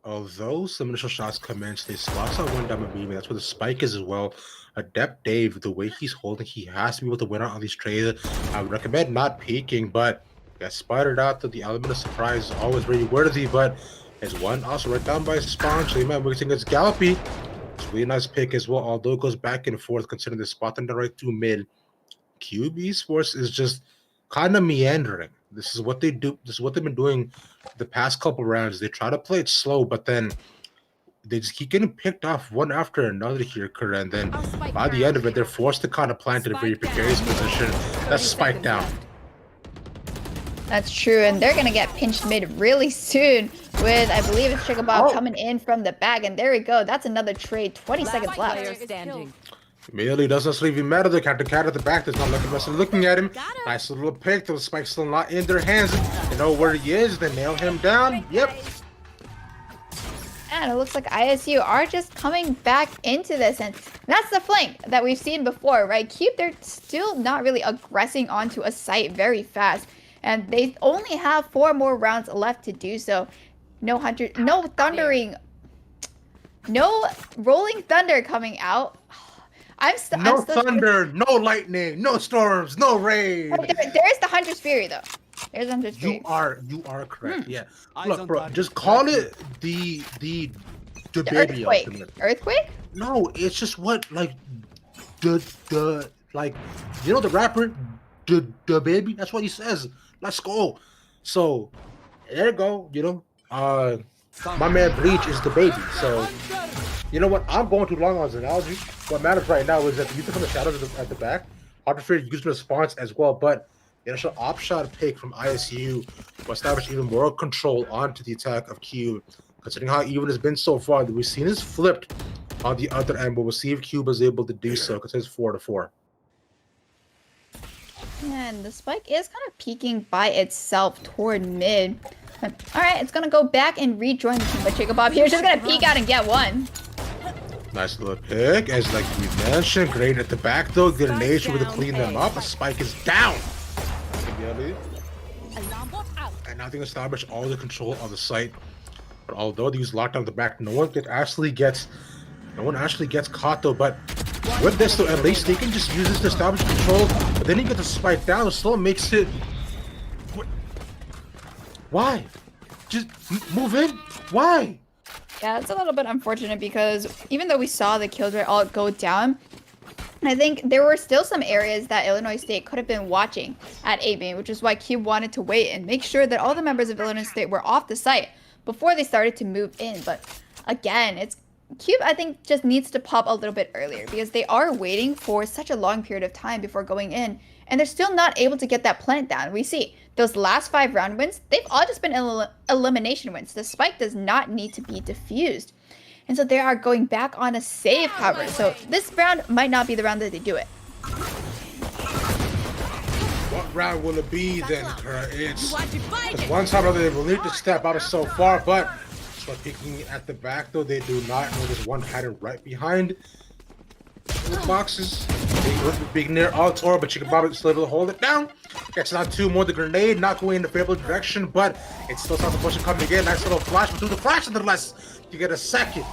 Although some initial shots commence, they spots out one diamond beam, and that's where the spike is as well. Adept Dave, the way he's holding, he has to be able to win out on these trades. I would recommend not peeking, but got spotted out that the element of surprise is always really worthy, but there's one also right down by spawn. So you might be thinking it's Gallopy. It's a really nice pick as well, although it goes back and forth considering the spot on the right to mid. Cube Esports is just kind of meandering. This is what they do. This is what they've been doing the past couple rounds. They try to play it slow, but then they just keep getting picked off one after another here, Kura. And then by the end of it, they're forced to kind of plant in a very precarious position. That's spiked down. That's true, and they're gonna get pinched mid really soon with, I believe it's Chicken Bob coming in from the back, and there we go. That's another trade. 20 seconds left. Immediately doesn't necessarily even matter. The Captain Cat at the back does not look necessarily looking at him. Nice little pick. The spike's still not in their hands. They know where he is. They nail him down. Yep. And it looks like ISU are just coming back into this, and that's the flank that we've seen before, right? Cube, they're still not really aggressing onto a site very fast, and they only have 4 more rounds left to do so. No thundering, no rolling thunder coming out. No thunder, no lightning, no storms, no rain. There's the Hunter's Fury though. There's Hunter's Fury. You are correct. Yeah. Look, bro, just call it the baby earthquake. ultimate. Earthquake? No, it's just what like the like you know the rapper the baby. That's what he says. Let's go. So there you go. You know, my man Bleach is the baby. So. You know what? I'm going too long on his analogy. What matters right now is that you become the shadows at the back. Arbitrary use response as well, but the initial op shot pick from ISU will establish even more control onto the attack of Cube. Considering how even it's been so far, we've seen this flipped on the other end, but we'll see if Cube is able to do so because it's 4-4. And the spike is kind of peeking by itself toward mid. All right, it's gonna go back and rejoin the team, but Jacob Bob here is just gonna peek out and get one. Nice little pick, as like we mentioned. Great at the back though. Good nation with to clean them up. A spike is down. And now they establish all the control of the site. But although they use lockdown at the back, no one actually gets caught though. But with this though, at least they can just use this to establish control. But then you get the spike down. It still makes it. Why? Just move in. Why? Yeah, it's a little bit unfortunate because even though we saw the kill rate all go down, I think there were still some areas that Illinois State could have been watching at A-Main, which is why Cube wanted to wait and make sure that all the members of Illinois State were off the site before they started to move in. But again, it's Cube, I think, just needs to pop a little bit earlier because they are waiting for such a long period of time before going in, and they're still not able to get that plant down. We see those last 5 round wins, they've all just been elimination wins. The spike does not need to be defused. And so they are going back on a save cover. So this round might not be the round that they do it. What round will it be then, Kurt? It's one time or they will need to step out of so far, but so peeking at the back though, they do not know there's one hiding right behind the boxes. They would be big near Altor, but Chicken Bob is still able to hold it down. Gets not 2 more. The grenade not going in the favorable direction, but it's still not the push coming again. Nice little flash, but through the flash nonetheless, you get a second.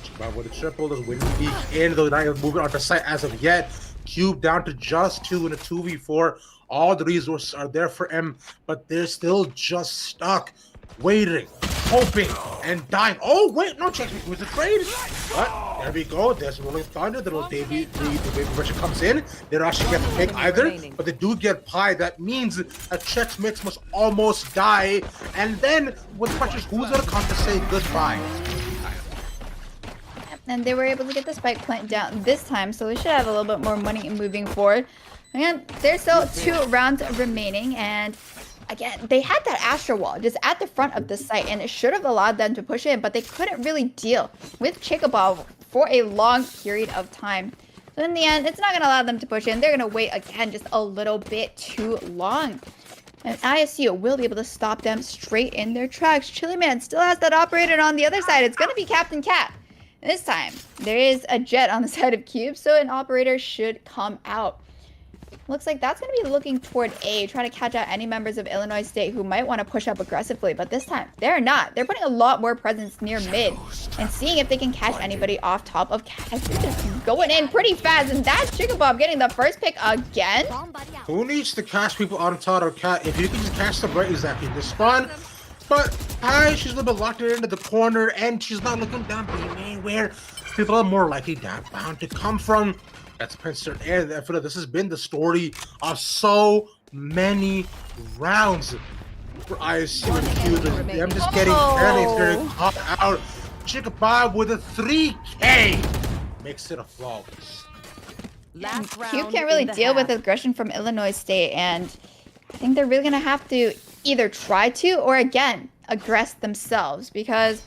Chicken Bob with a triple. Does win peek in, though not even moving onto site as of yet. Cube down to just 2 in a 2v4. All the resources are there for him, but they're still just stuck, waiting, hoping, and dying. Oh, wait, no, check with the trade. But there we go. There's Rolling Thunder. The little baby version comes in. They don't actually get the pick either, but they do get pie. That means a Chex Mix must almost die. And then, with questions, who's going to come to say goodbye? and they were able to get the spike plant down this time, so they should have a little bit more money moving forward. And there's still 2 rounds remaining, and again, they had that Astro Wall just at the front of the site, and it should have allowed them to push in, but they couldn't really deal with Chickabob for a long period of time. So in the end, it's not going to allow them to push in. They're going to wait again just a little bit too long. And ISU will be able to stop them straight in their tracks. Chili Man still has that operator on the other side. It's going to be Captain Cat. And this time, there is a jet on the side of Cube, so an operator should come out. Looks like that's going to be looking toward A, trying to catch out any members of Illinois State who might want to push up aggressively, but this time, they're not. They're putting a lot more presence near mid and seeing if they can catch anybody off top of Cat. They're just going in pretty fast, and that's Chickabob getting the first pick again. Who needs to catch people on top of Cat? If you can just catch them right exactly in the spawn. But hi, she's a little bit locked into the corner, and she's not looking down anywhere. People are more likely bound to come from. That's Princeton Air. I feel like this has been the story of so many rounds for ISU and Q. I'm just getting getting caught out. Chickabob with a 3K makes it a flawless. Cube can't really deal with aggression from Illinois State, and I think they're really gonna have to either try to or again aggress themselves, because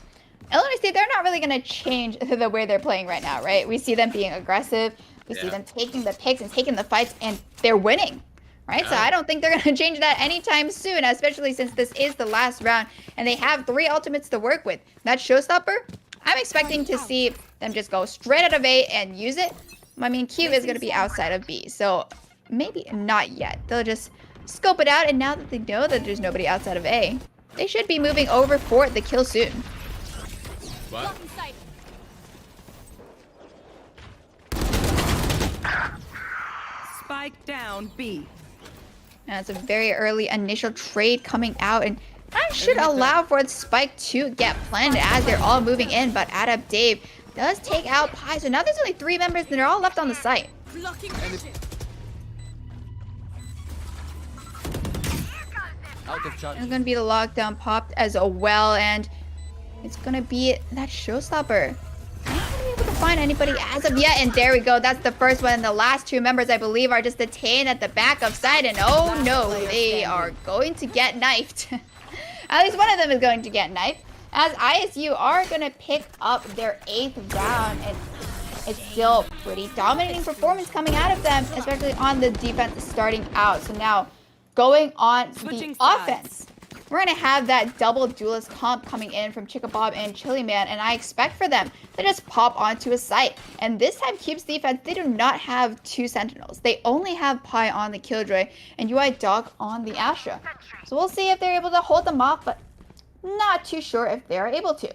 Illinois State, they're not really gonna change the way they're playing right now, right? We see them being aggressive. We see them taking the picks and taking the fights, and they're winning, right? So I don't think they're going to change that anytime soon, especially since this is the last round, and they have 3 ultimates to work with. That showstopper, I'm expecting to see them just go straight out of A and use it. I mean, Cube is going to be outside of B, so maybe not yet. They'll just scope it out, and now that they know that there's nobody outside of A, they should be moving over for the kill soon. What? Spike down B. And it's a very early initial trade coming out, and that should allow for the spike to get planted as they're all moving in, but Add Up Dave does take out Pi, so now there's only 3 members and they're all left on the site. It's There's going to be the lockdown popped as well, and it's going to be that showstopper. I'm not going to be able to find anybody as of yet, and there we go. That's the first one, and the last 2 members, I believe, are just detained at the back of site, and oh no, they are going to get knifed. At least one of them is going to get knifed, as ISU are going to pick up their 8th round, and it's still pretty dominating performance coming out of them, especially on the defense starting out. So now, going on the offense, we're going to have that double duelist comp coming in from Chickabob and Chili Man, and I expect for them to just pop onto a site. And this time, Cube's defense, they do not have 2 Sentinels. They only have Pi on the Killjoy and UI Dog on the Astra. So we'll see if they're able to hold them off, but not too sure if they're able to.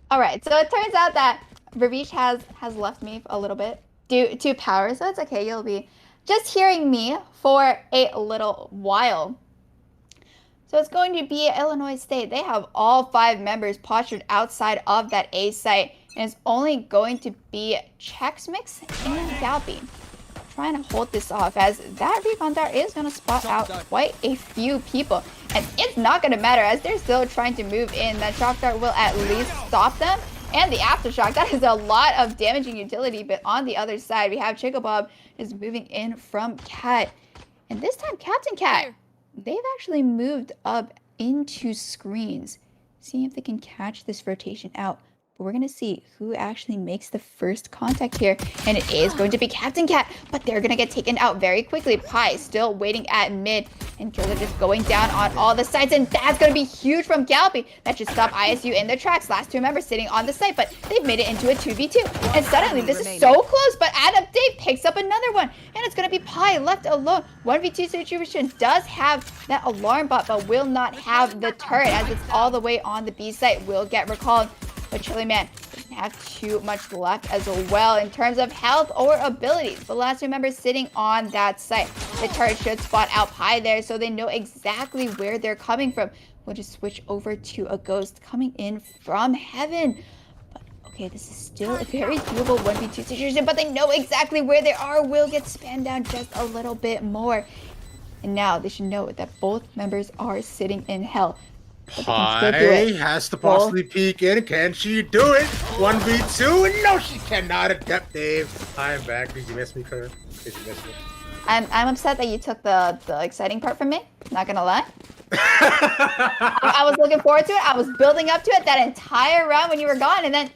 All right, so it turns out that Ravish has left me a little bit due to power, so it's okay. You'll be just hearing me for a little while. So it's going to be Illinois State. They have all 5 members postured outside of that A site, and it's only going to be Chex Mix and Galpy trying to hold this off, as that recon dart is going to spot out quite a few people, and it's not going to matter as they're still trying to move in. That shock dart will at least stop them. And the aftershock, that is a lot of damaging utility, but on the other side, we have Chickabob is moving in from Cat. And this time, Captain Cat, they've actually moved up into screens, seeing if they can catch this rotation out. But we're going to see who actually makes the first contact here. And it is going to be Captain Cat, but they're going to get taken out very quickly. Pi still waiting at mid, and Kills are just going down on all the sides. And that's going to be huge from Galpy. That should stop ISU in their tracks. Last 2 members sitting on the site, but they've made it into a 2v2. And suddenly, this is so close, but Add Up Dave picks up another one. And it's going to be Pi left alone. 1v2 situation does have that alarm bot, but will not have the turret, as it's all the way on the B site. Will get recalled. But Chili Man doesn't have too much left as well in terms of health or abilities. The last 2 members sitting on that site. The turret should spot out Pi there, so they know exactly where they're coming from. We'll just switch over to a Ghost coming in from heaven. But okay, this is still a very doable 1v2 situation, but they know exactly where they are. Will get spanned down just a little bit more. And now they should know that both members are sitting in hell. But they can still do Pi it. has to possibly peek in. Can she do it? 1v2? No, she cannot. Adept Dave. I'm back. Did you miss me, Kurt? Did you miss me? I'm upset that you took the exciting part from me. Not gonna lie. I was looking forward to it. I was building up to it that entire round when you were gone, and then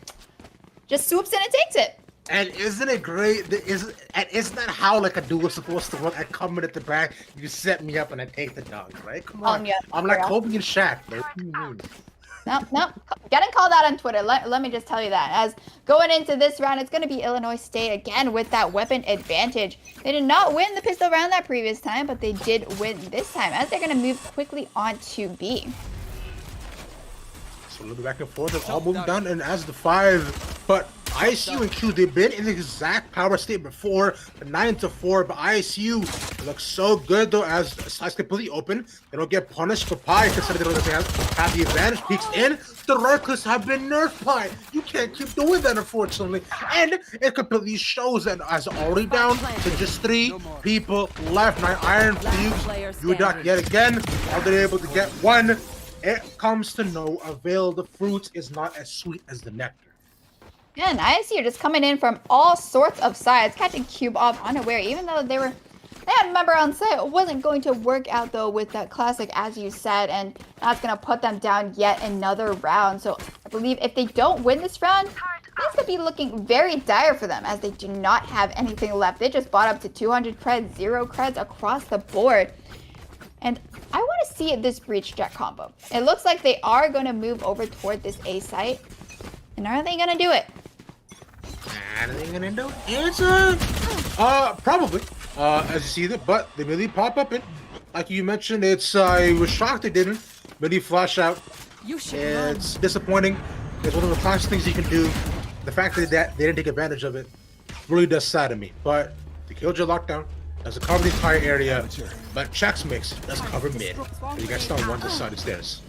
just swoops in and takes it. And isn't it great? Isn't that how like a duo is supposed to work? I come in at the back, you set me up, and I take the dunk, right? Come on. Yeah, I'm like Kobe and Shaq. Like, what do you mean? No. Getting called out on Twitter. Let me just tell you that. As going into this round, it's going to be Illinois State again with that weapon advantage. They did not win the pistol round that previous time, but they did win this time as they're going to move quickly on to B. So a little bit back and forth, they're all moving down, and as the 5, but ISU and Q, they've been in the exact power state before, the 9-4, but ISU looks so good though as sides completely open. They don't get punished for Pi, considering they don't have the advantage. Peeks in, the reckless have been nerfed Pi. You can't keep doing that, unfortunately. And it completely shows that as already down to just 3 people left. 9 Iron Fuchs, you duck yet again. Are they able to get 1? It comes to no avail. The fruit is not as sweet as the nectar. And ISU are just coming in from all sorts of sides, catching Cube off unaware, even though they had a member on site. It wasn't going to work out though with that classic, as you said, and that's gonna put them down yet another round. So I believe if they don't win this round, things could be looking very dire for them as they do not have anything left. They just bought up to 200 creds, 0 creds across the board. And I want to see this breach jet combo. It looks like they are going to move over toward this A site. And are they going to do it? Are they going to do it? Answer! Probably. As you see that, but they really pop up in. Like you mentioned, I was shocked they didn't. Really flash out. It's disappointing. It's one of the classic things you can do. The fact that they didn't take advantage of it really does sadden me. But the Killjoy lockdown doesn't cover the entire area, but Chex Mix does cover mid. And you guys start one side, it's theirs.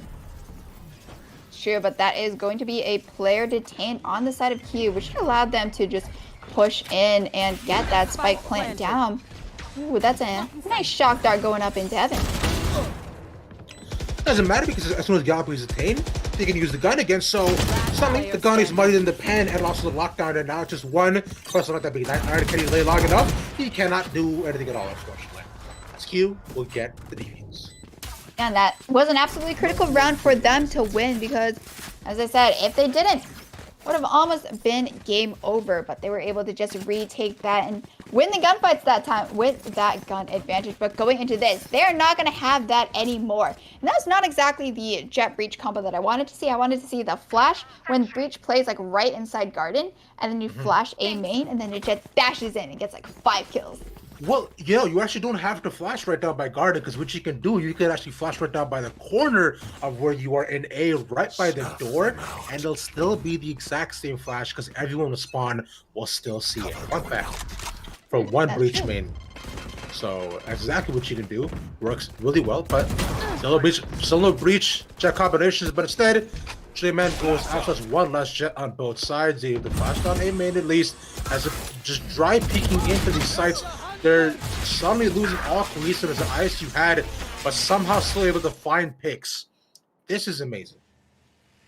Sure, but that is going to be a player detained on the side of Q, which allowed them to just push in and get that spike plant down. Ooh, that's a nice shock dart going up into heaven. Doesn't matter because as soon as Gallopy is detained, they can use the gun again. So suddenly the gun is muddied in the pen and also the lockdown, and now it's just one person not that big. Iron can he lay long enough? He cannot do anything at all, unfortunately. Q will get the defense. And that was an absolutely critical round for them to win because, as I said, if they didn't, it would have almost been game over, but they were able to just retake that and win the gunfights that time with that gun advantage. But going into this, they're not going to have that anymore. And that's not exactly the Jet Breach combo that I wanted to see. I wanted to see the flash when Breach plays like right inside Garden, and then you flash A main, and then the Jet dashes in and gets like 5 kills. Well, you actually don't have to flash right down by Garden, because what you can do, you can actually flash right down by the corner of where you are in A, right by the door, and it'll still be the exact same flash because everyone will spawn will still see it. One fact for one Breach main. So that's exactly what you can do. Works really well, but solo breach jet combinations, but instead J-Man goes after one less jet on both sides. They flash down A main at least, as if just dry peeking into these sites. They're suddenly losing all cohesiveness that ISU had, but somehow still able to find picks. This is amazing.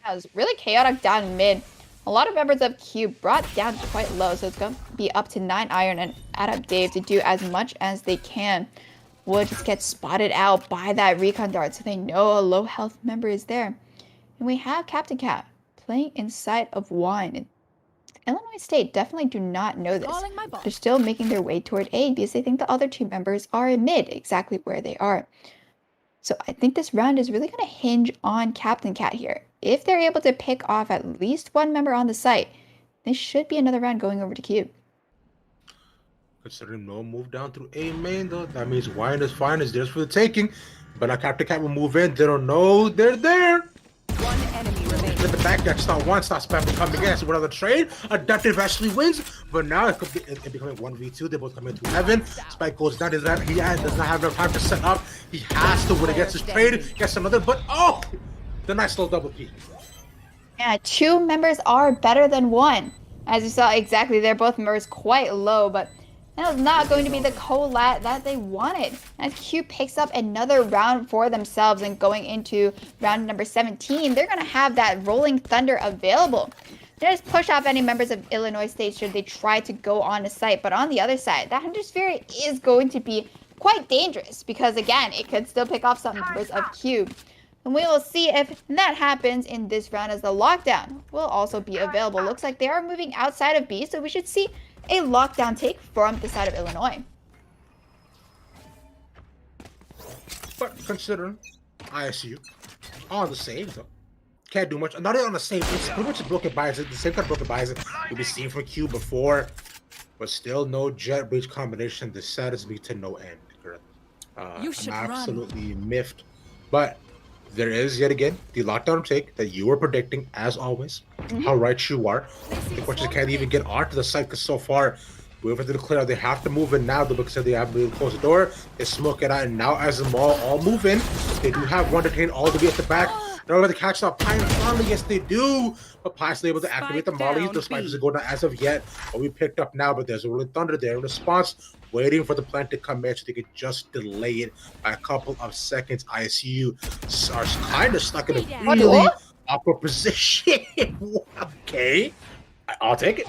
It was really chaotic down mid. A lot of members of Q brought down quite low, so it's going to be up to 9 Iron and Adept Dave to do as much as they can. Will just get spotted out by that recon dart, so they know a low health member is there. And we have Captain Cat playing inside of Wine. Illinois State definitely do not know this. They're still making their way toward A because they think the other 2 members are in mid, exactly where they are. So I think this round is really going to hinge on Captain Cat here. If they're able to pick off at least 1 member on the site, this should be another round going over to Cube. Considering no move down through A main, though, that means Wine is fine, is theirs for the taking. But now Captain Cat will move in. They don't know they're there. 1 enemy remaining. Let the back dash start one, start spamming coming in. So another trade, Adaptive actually wins, but now it becoming 1v2. They both come into heaven. Spike goes down. He does not have enough time to set up. He has to win against his trade. Gets another, but oh, the nice little double peek. Yeah, 2 members are better than 1. As you saw, exactly, they're both members quite low, but That was not going to be the collat that they wanted. And Cube picks up another round for themselves, and going into round number 17, they're going to have that Rolling Thunder available. They just push off any members of Illinois State should they try to go on a site. But on the other side, that Hunter's Fury is going to be quite dangerous because, again, it could still pick off some members of Cube. And we will see if that happens in this round, as the lockdown will also be available. Looks like they are moving outside of B, so we should see a lockdown take from the side of Illinois. But considering ISU on the same, though, can't do much. Not on the same, it's pretty much a broken bias. The same kind of broken bias we've seen from Q before, but still no jet breach combination. This saddens me to no end. You should I'm absolutely miffed. But there is yet again the lockdown take that you were predicting, as always. How right you are. The questions can't even get onto the site because so far we've had to declare they have to move in now because they haven't been able to close the door. They smoke it out, and now as the all move in, they do have one detained all the way at the back. They're able to catch up. Pine finally, yes they do. But Pine's able to activate the mollies. The spike doesn't go down as of yet. But we picked up now, but there's a Rolling Thunder there in response, waiting for the plan to come in so they could just delay it by a couple of seconds. ISU are kind of stuck in a really awkward position. Okay, I'll take it.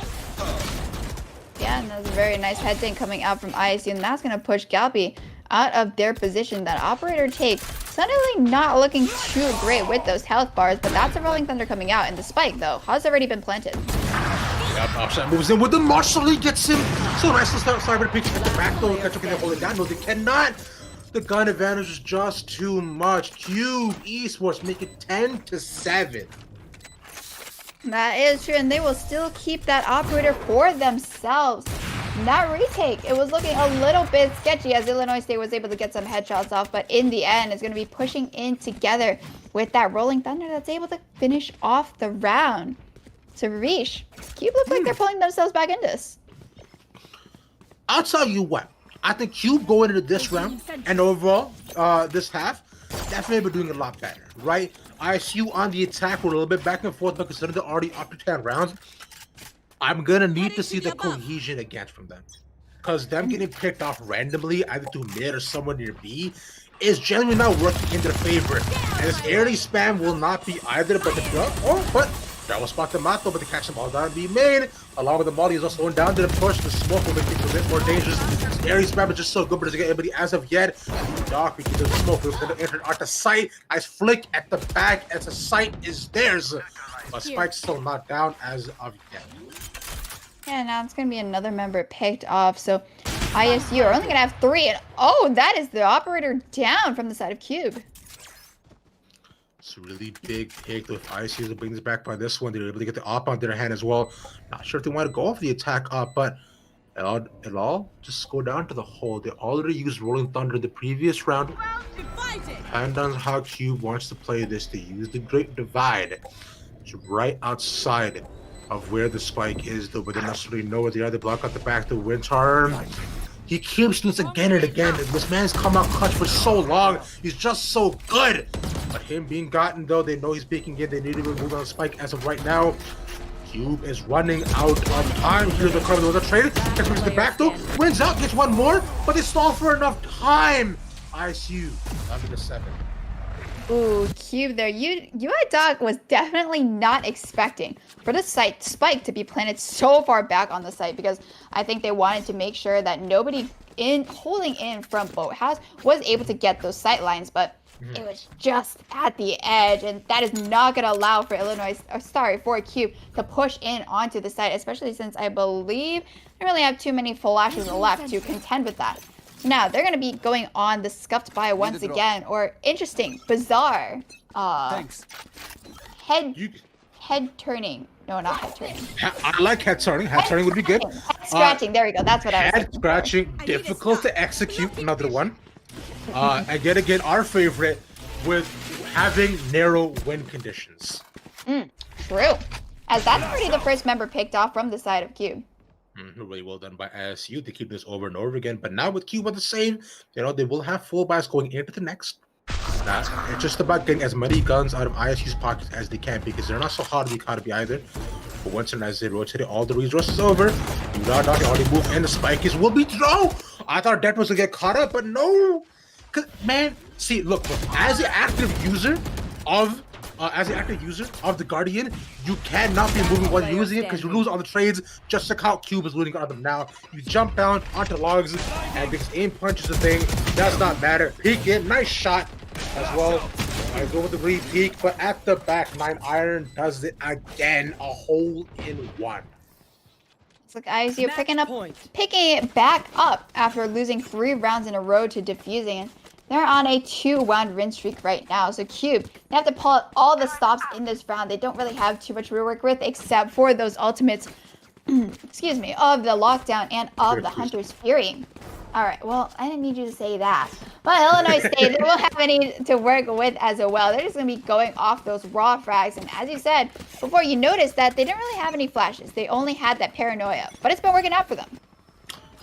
Yeah, and that's a very nice head thing coming out from ISU, and that's going to push Galbi out of their position. That operator take suddenly not looking too great with those health bars, but that's a Rolling Thunder coming out, and the spike, though, has already been planted. Yep, Upsurge moves in with the Marshall. He gets him. So Restless Cyber picks at the back door. Catch up and hold it down. No, they cannot. The gun advantage is just too much. Cube Esports make it 10-7. That is true, and they will still keep that operator for themselves. That retake, it was looking a little bit sketchy as Illinois State was able to get some headshots off, but in the end, it's going to be pushing in together with that Rolling Thunder that's able to finish off the round. So, Rish, Cube looks like they're pulling themselves back in this. I'll tell you what. I think Cube going into this round and overall this half definitely been doing a lot better, right? ISU on the attack, we're a little bit back and forth, but considering they're already up to 10 rounds, I'm gonna need to see the cohesion again from them, because them getting picked off randomly either through mid or somewhere near B is generally not working in their favor. And this early spam will not be either, but that will spot them out though, but they catch them all down B main, along with the molly is also going down to the push. The smoke will make things a bit more dangerous. This early spam is just so good, but doesn't get anybody as of yet. Dark because of the smoke is going to enter at the site. Nice flick at the back as the site is theirs. But Spike's still not down as of yet. Yeah, now it's going to be another member picked off. So ISU are only going to have 3. And oh, that is the operator down from the side of Cube. It's a really big pick with ISU to bring this back by this one. They're able to get the op on their hand as well. Not sure if they want to go off the attack up, but it all just go down to the hole. They already used Rolling Thunder the previous round. And on how Cube wants to play this, they use the Great Divide. It's right outside of where the spike is, though, but they don't necessarily know where they are. They block out the back to Winter. He keeps doing this again and again. This man's come out clutch for so long. He's just so good. But him being gotten, though, they know he's peeking in. They need to remove on the spike as of right now. Cube is running out of time. Here's the cover with a trade. Gets to the back, though. Wins out, gets one more, but they stall for enough time. ISU, under the 7. Ooh, Cube there. UI Dog was definitely not expecting for the site spike to be planted so far back on the site, because I think they wanted to make sure that nobody holding in from Boathouse was able to get those sight lines, but it was just at the edge, and that is not going to allow for for Cube to push in onto the site, especially since I believe they really have too many flashes left to contend with that. Now, they're going to be going on the scuffed by once again, or interesting, bizarre, head turning. No, not head turning. I like head turning. Head turning would be good. Head scratching, there we go. That's what I was Head scratching, difficult to execute, another one. And yet again, our favorite with having narrow win conditions. True. As that's already the first member picked off from the side of Cube. Really well done by ISU to keep this over and over again. But now with Cube on the same, they will have full buys going into the next. It's just about getting as many guns out of ISU's pockets as they can, because they're not so hard to be caught either. But once and as they rotated all the resources over, you got already moved, and the spike will be thrown. I thought Death was gonna get caught up, but no. Cause man, see, look, as the active user of the Guardian, you cannot be moving while using it because you lose all the trades. Just like how Cube is losing on them now. You jump down onto logs and because aim punch is the thing, does not matter. Peek it, nice shot as well. I go with the re-peek, but at the back, 9 Iron does it again, a hole in one. So guys, you're picking it back up after losing 3 rounds in a row to defusing. They're on a 2-round win streak right now. So Cube, they have to pull out all the stops in this round. They don't really have too much to work with except for those ultimates, excuse me, of the lockdown and of the Hunter's Fury. All right, well, I didn't need you to say that. But Illinois State, they won't have any to work with as well. They're just going to be going off those raw frags. And as you said before, you noticed that they didn't really have any flashes. They only had that paranoia. But it's been working out for them.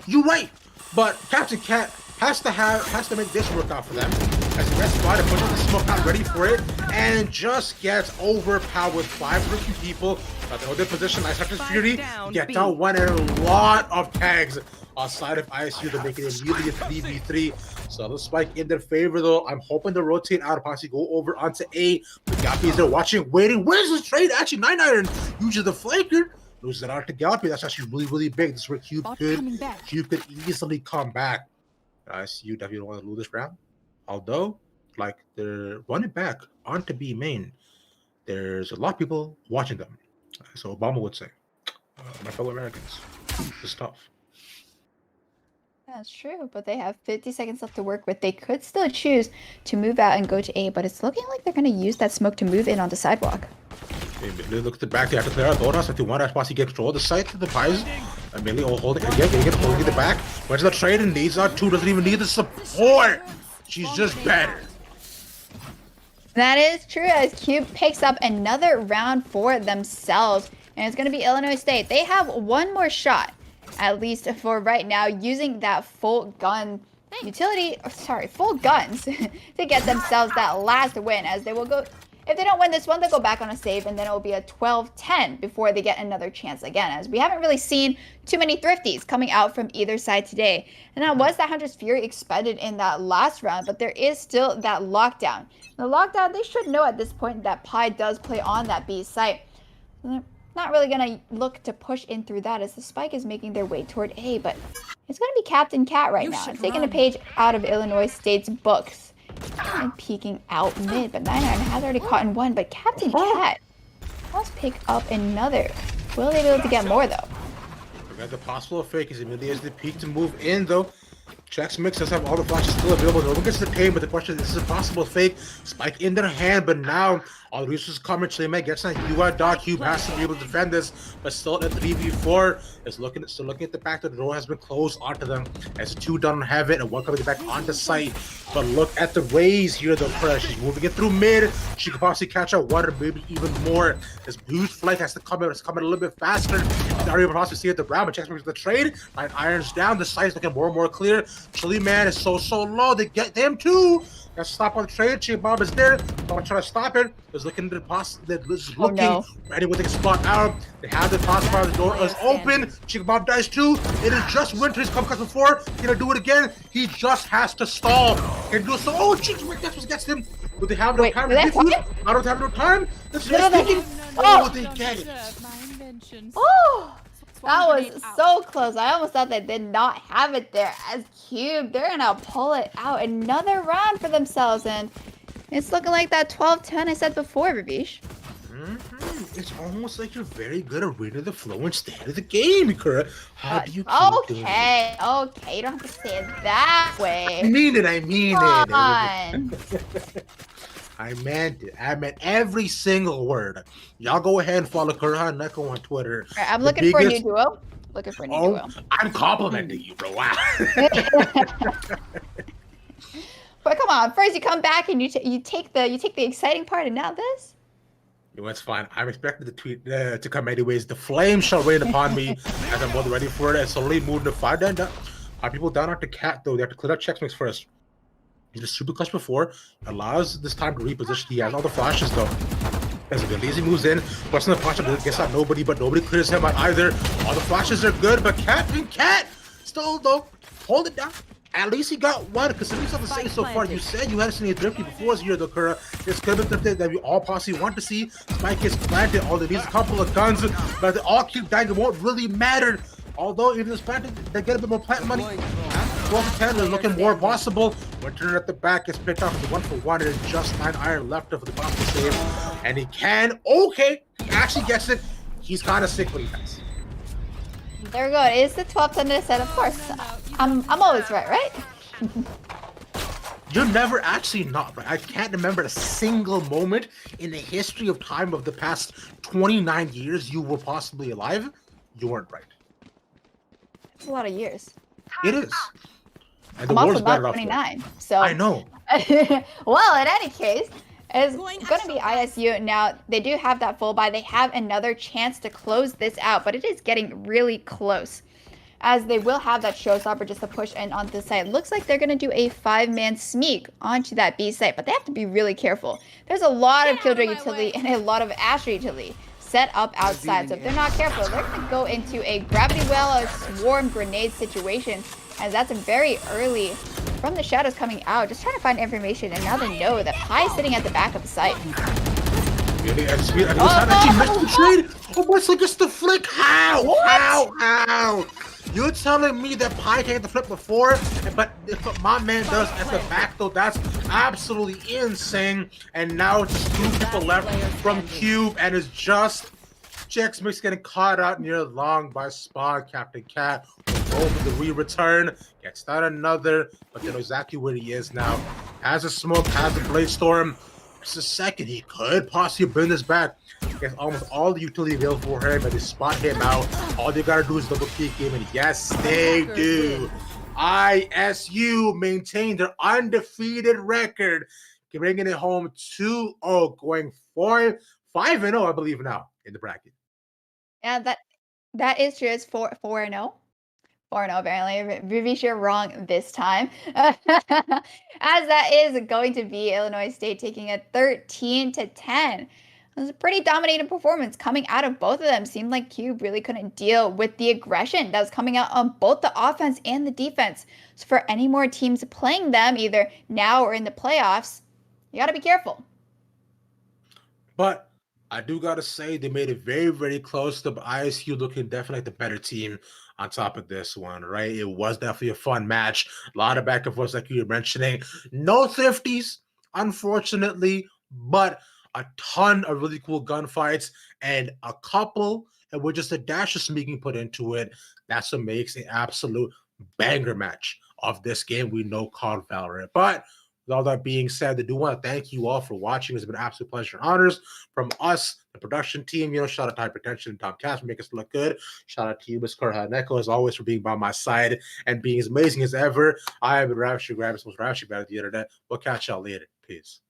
You're right. But Captain Cat has to make this work out for them. As the best spot, pushes the smoke out ready for it, and just gets overpowered with 5 rookie people. They hold their position. Nice Hunter's Fury. Get out one and a lot of tags outside of ISU to make it immediately a 3v3. So the spike in their favor though. I'm hoping to rotate out and possibly go over onto A. The Gappies are watching, waiting. Where's this trade? Actually, 9 Iron uses the flanker. Loses it out to Gappy. That's actually really, really big. This is where Cube could easily come back. ISU definitely don't want to lose this round. Although, like, they're running back onto B main. There's a lot of people watching them. So Obama would say, my fellow Americans, it's tough. That's true, but they have 50 seconds left to work with. They could still choose to move out and go to A, but it's looking like they're going to use that smoke to move in on the sidewalk. They look at the back. They have to clear out the Odas if they want to possibly get control of the site. The Pies immediately all holding it again. They get holding the back. Went to the trade and needs out 2. Doesn't even need the support. She's just better. That is true as Cube picks up another round for themselves. And it's going to be Illinois State. They have one more shot, at least for right now, using that full gun utility, full guns to get themselves that last win as they will go. If they don't win this one, they'll go back on a save, and then it will be a 12-10 before they get another chance again, as we haven't really seen too many thrifties coming out from either side today. And that was that Hunter's Fury expended in that last round, but there is still that lockdown. The lockdown, they should know at this point that Pi does play on that B site. They're not really going to look to push in through that as the spike is making their way toward A, but it's going to be Captain Cat right now. Taking a page out of Illinois State's books. And peeking out mid, but 9 Iron has already caught in one, but Captain Cat must pick up another. Will they be able to get more though? Forgot the possible fake is immediately as they peek to move in though. Chex Mix does have all the flashes still available. No one gets the pay, but the question is, this is a possible fake. Spike in their hand, but now all the resources coming. Chleme gets that UI dot. Cube has to be able to defend this, but still at 3v4 is looking at the back. The door has been closed onto them as 2 don't have it and 1 coming back onto site. But look at the raise here though. She's moving it through mid. She could possibly catch out 1 or maybe even more. This huge flight has to come in. It's coming a little bit faster. Not even possibly see it the round, but Chex Mix the trade. 9 Irons down. The site's looking more and more clear. Chili Man is so low. They get them too. Got to stop on the trade. Chick Bob is there. Don't try to stop it. Is looking to ready with the spot out. They have the toss bar. The door is open. Chick Bob dies too. It is just Winter. He's come before. Gonna do it again. He just has to stall. Can do so. Oh, Chick Bob gets him. But they have no time. I don't have no time. This is thinking. Oh, they get it. Oh. That was so close. I almost thought they did not have it there. As Cube, they're gonna pull it out another round for themselves, and it's looking like that 12-10 I said before, Ravish. It's almost like you're very good at reading the flow and state of the game, Ikura. How do you keep doing it? Okay, you don't have to say it that way. I mean it. Come on. I meant it. I meant every single word. Y'all go ahead and follow Kurhan Neko on Twitter. Right, I'm looking for a new duo. I'm complimenting you, bro. Wow. But come on, first you come back and you take the exciting part, and now this. You know, it's fine. I'm expecting the tweet to come anyways. The flames shall rain upon me as I'm more than ready for it. And slowly moving to 5 down. People down at the Cat though. They have to clear out Chex Mix first. He's just super clutch before. Allows this time to reposition. He has all the flashes though. As Galeazzi moves in, puts in the punch, gets out nobody, but nobody clears him out either. All the flashes are good, but Captain Cat still, though, hold it down. At least he got one, because at least on the say so far, you said you hadn't seen a thrifty before this year, though, Kura. This could have been thrifty that we all possibly want to see. Spike is planted, all they need is a couple of guns, but they all keep dying. It won't really matter. Although even this planted, they get a bit more plant money. 12 to 10 is looking more possible. Winter at the back is picked off the 1-for-1, and there's just 9 iron left of the possible save. And he can, okay, he actually gets it. He's kind of sick when he does. There we go. It is the 12-10 to set, of course. I'm always right? You're never actually not right. I can't remember a single moment in the history of time of the past 29 years you were possibly alive. You weren't right. It's a lot of years. It is. And the I'm war's also bad not enough. 29, so... I know. Well, in any case, it's going to be ISU. Now, they do have that full buy. They have another chance to close this out, but it is getting really close, as they will have that showstopper just to push in on this side. Looks like they're going to do a 5-man sneak onto that B site, but they have to be really careful. There's a lot of Killjoy utility and a lot of Astra utility set up outside, so if they're not careful, they're going to go into a gravity well, a swarm grenade situation, as that's a very early from the shadows coming out, just trying to find information, and now they know that Pi is sitting at the back of the site. Really? Actually missed the trade? Oh, what's like just the flick? How? What? How? You're telling me that Pi can't get the flip before, but if my man does at the back though, that's absolutely insane. And now it's just 2 people left from Cube, and it's just Jax Mix getting caught out near long by Spawn. Captain Cat over the re-return, gets that another, but they know exactly where he is now. Has a smoke, has a blade storm. Just a second, he could possibly bring this back. Gets almost all the utility available for him, but they spot him out. All they gotta do is double peek him, and yes, they do. ISU maintain their undefeated record, bringing it home 2-0, going 5-0, I believe now in the bracket. Yeah, that is true. It's 4-0. 4-0 apparently. Vivish, you're wrong this time. As that is going to be Illinois State taking a 13-10. It was a pretty dominating performance coming out of both of them. Seemed like Cube really couldn't deal with the aggression that was coming out on both the offense and the defense. So for any more teams playing them, either now or in the playoffs, you got to be careful. But I do gotta say they made it very, very close to ISU looking definitely like the better team on top of this one, right? It was definitely a fun match. A lot of back and forth, like you were mentioning. No thrifties, unfortunately, but a ton of really cool gunfights and a couple, and with just a dash of sneaking put into it. That's what makes an absolute banger match of this game we know called Valorant. But with all that being said, I do want to thank you all for watching. It's been an absolute pleasure and honors from us, the production team. Shout out to Hypertension and Tom Cass for making us look good. Shout out to you, Ms. Neko, as always, for being by my side and being as amazing as ever. I have been Ravishing Gravis, most Ravishing about the internet. We'll catch y'all later. Peace.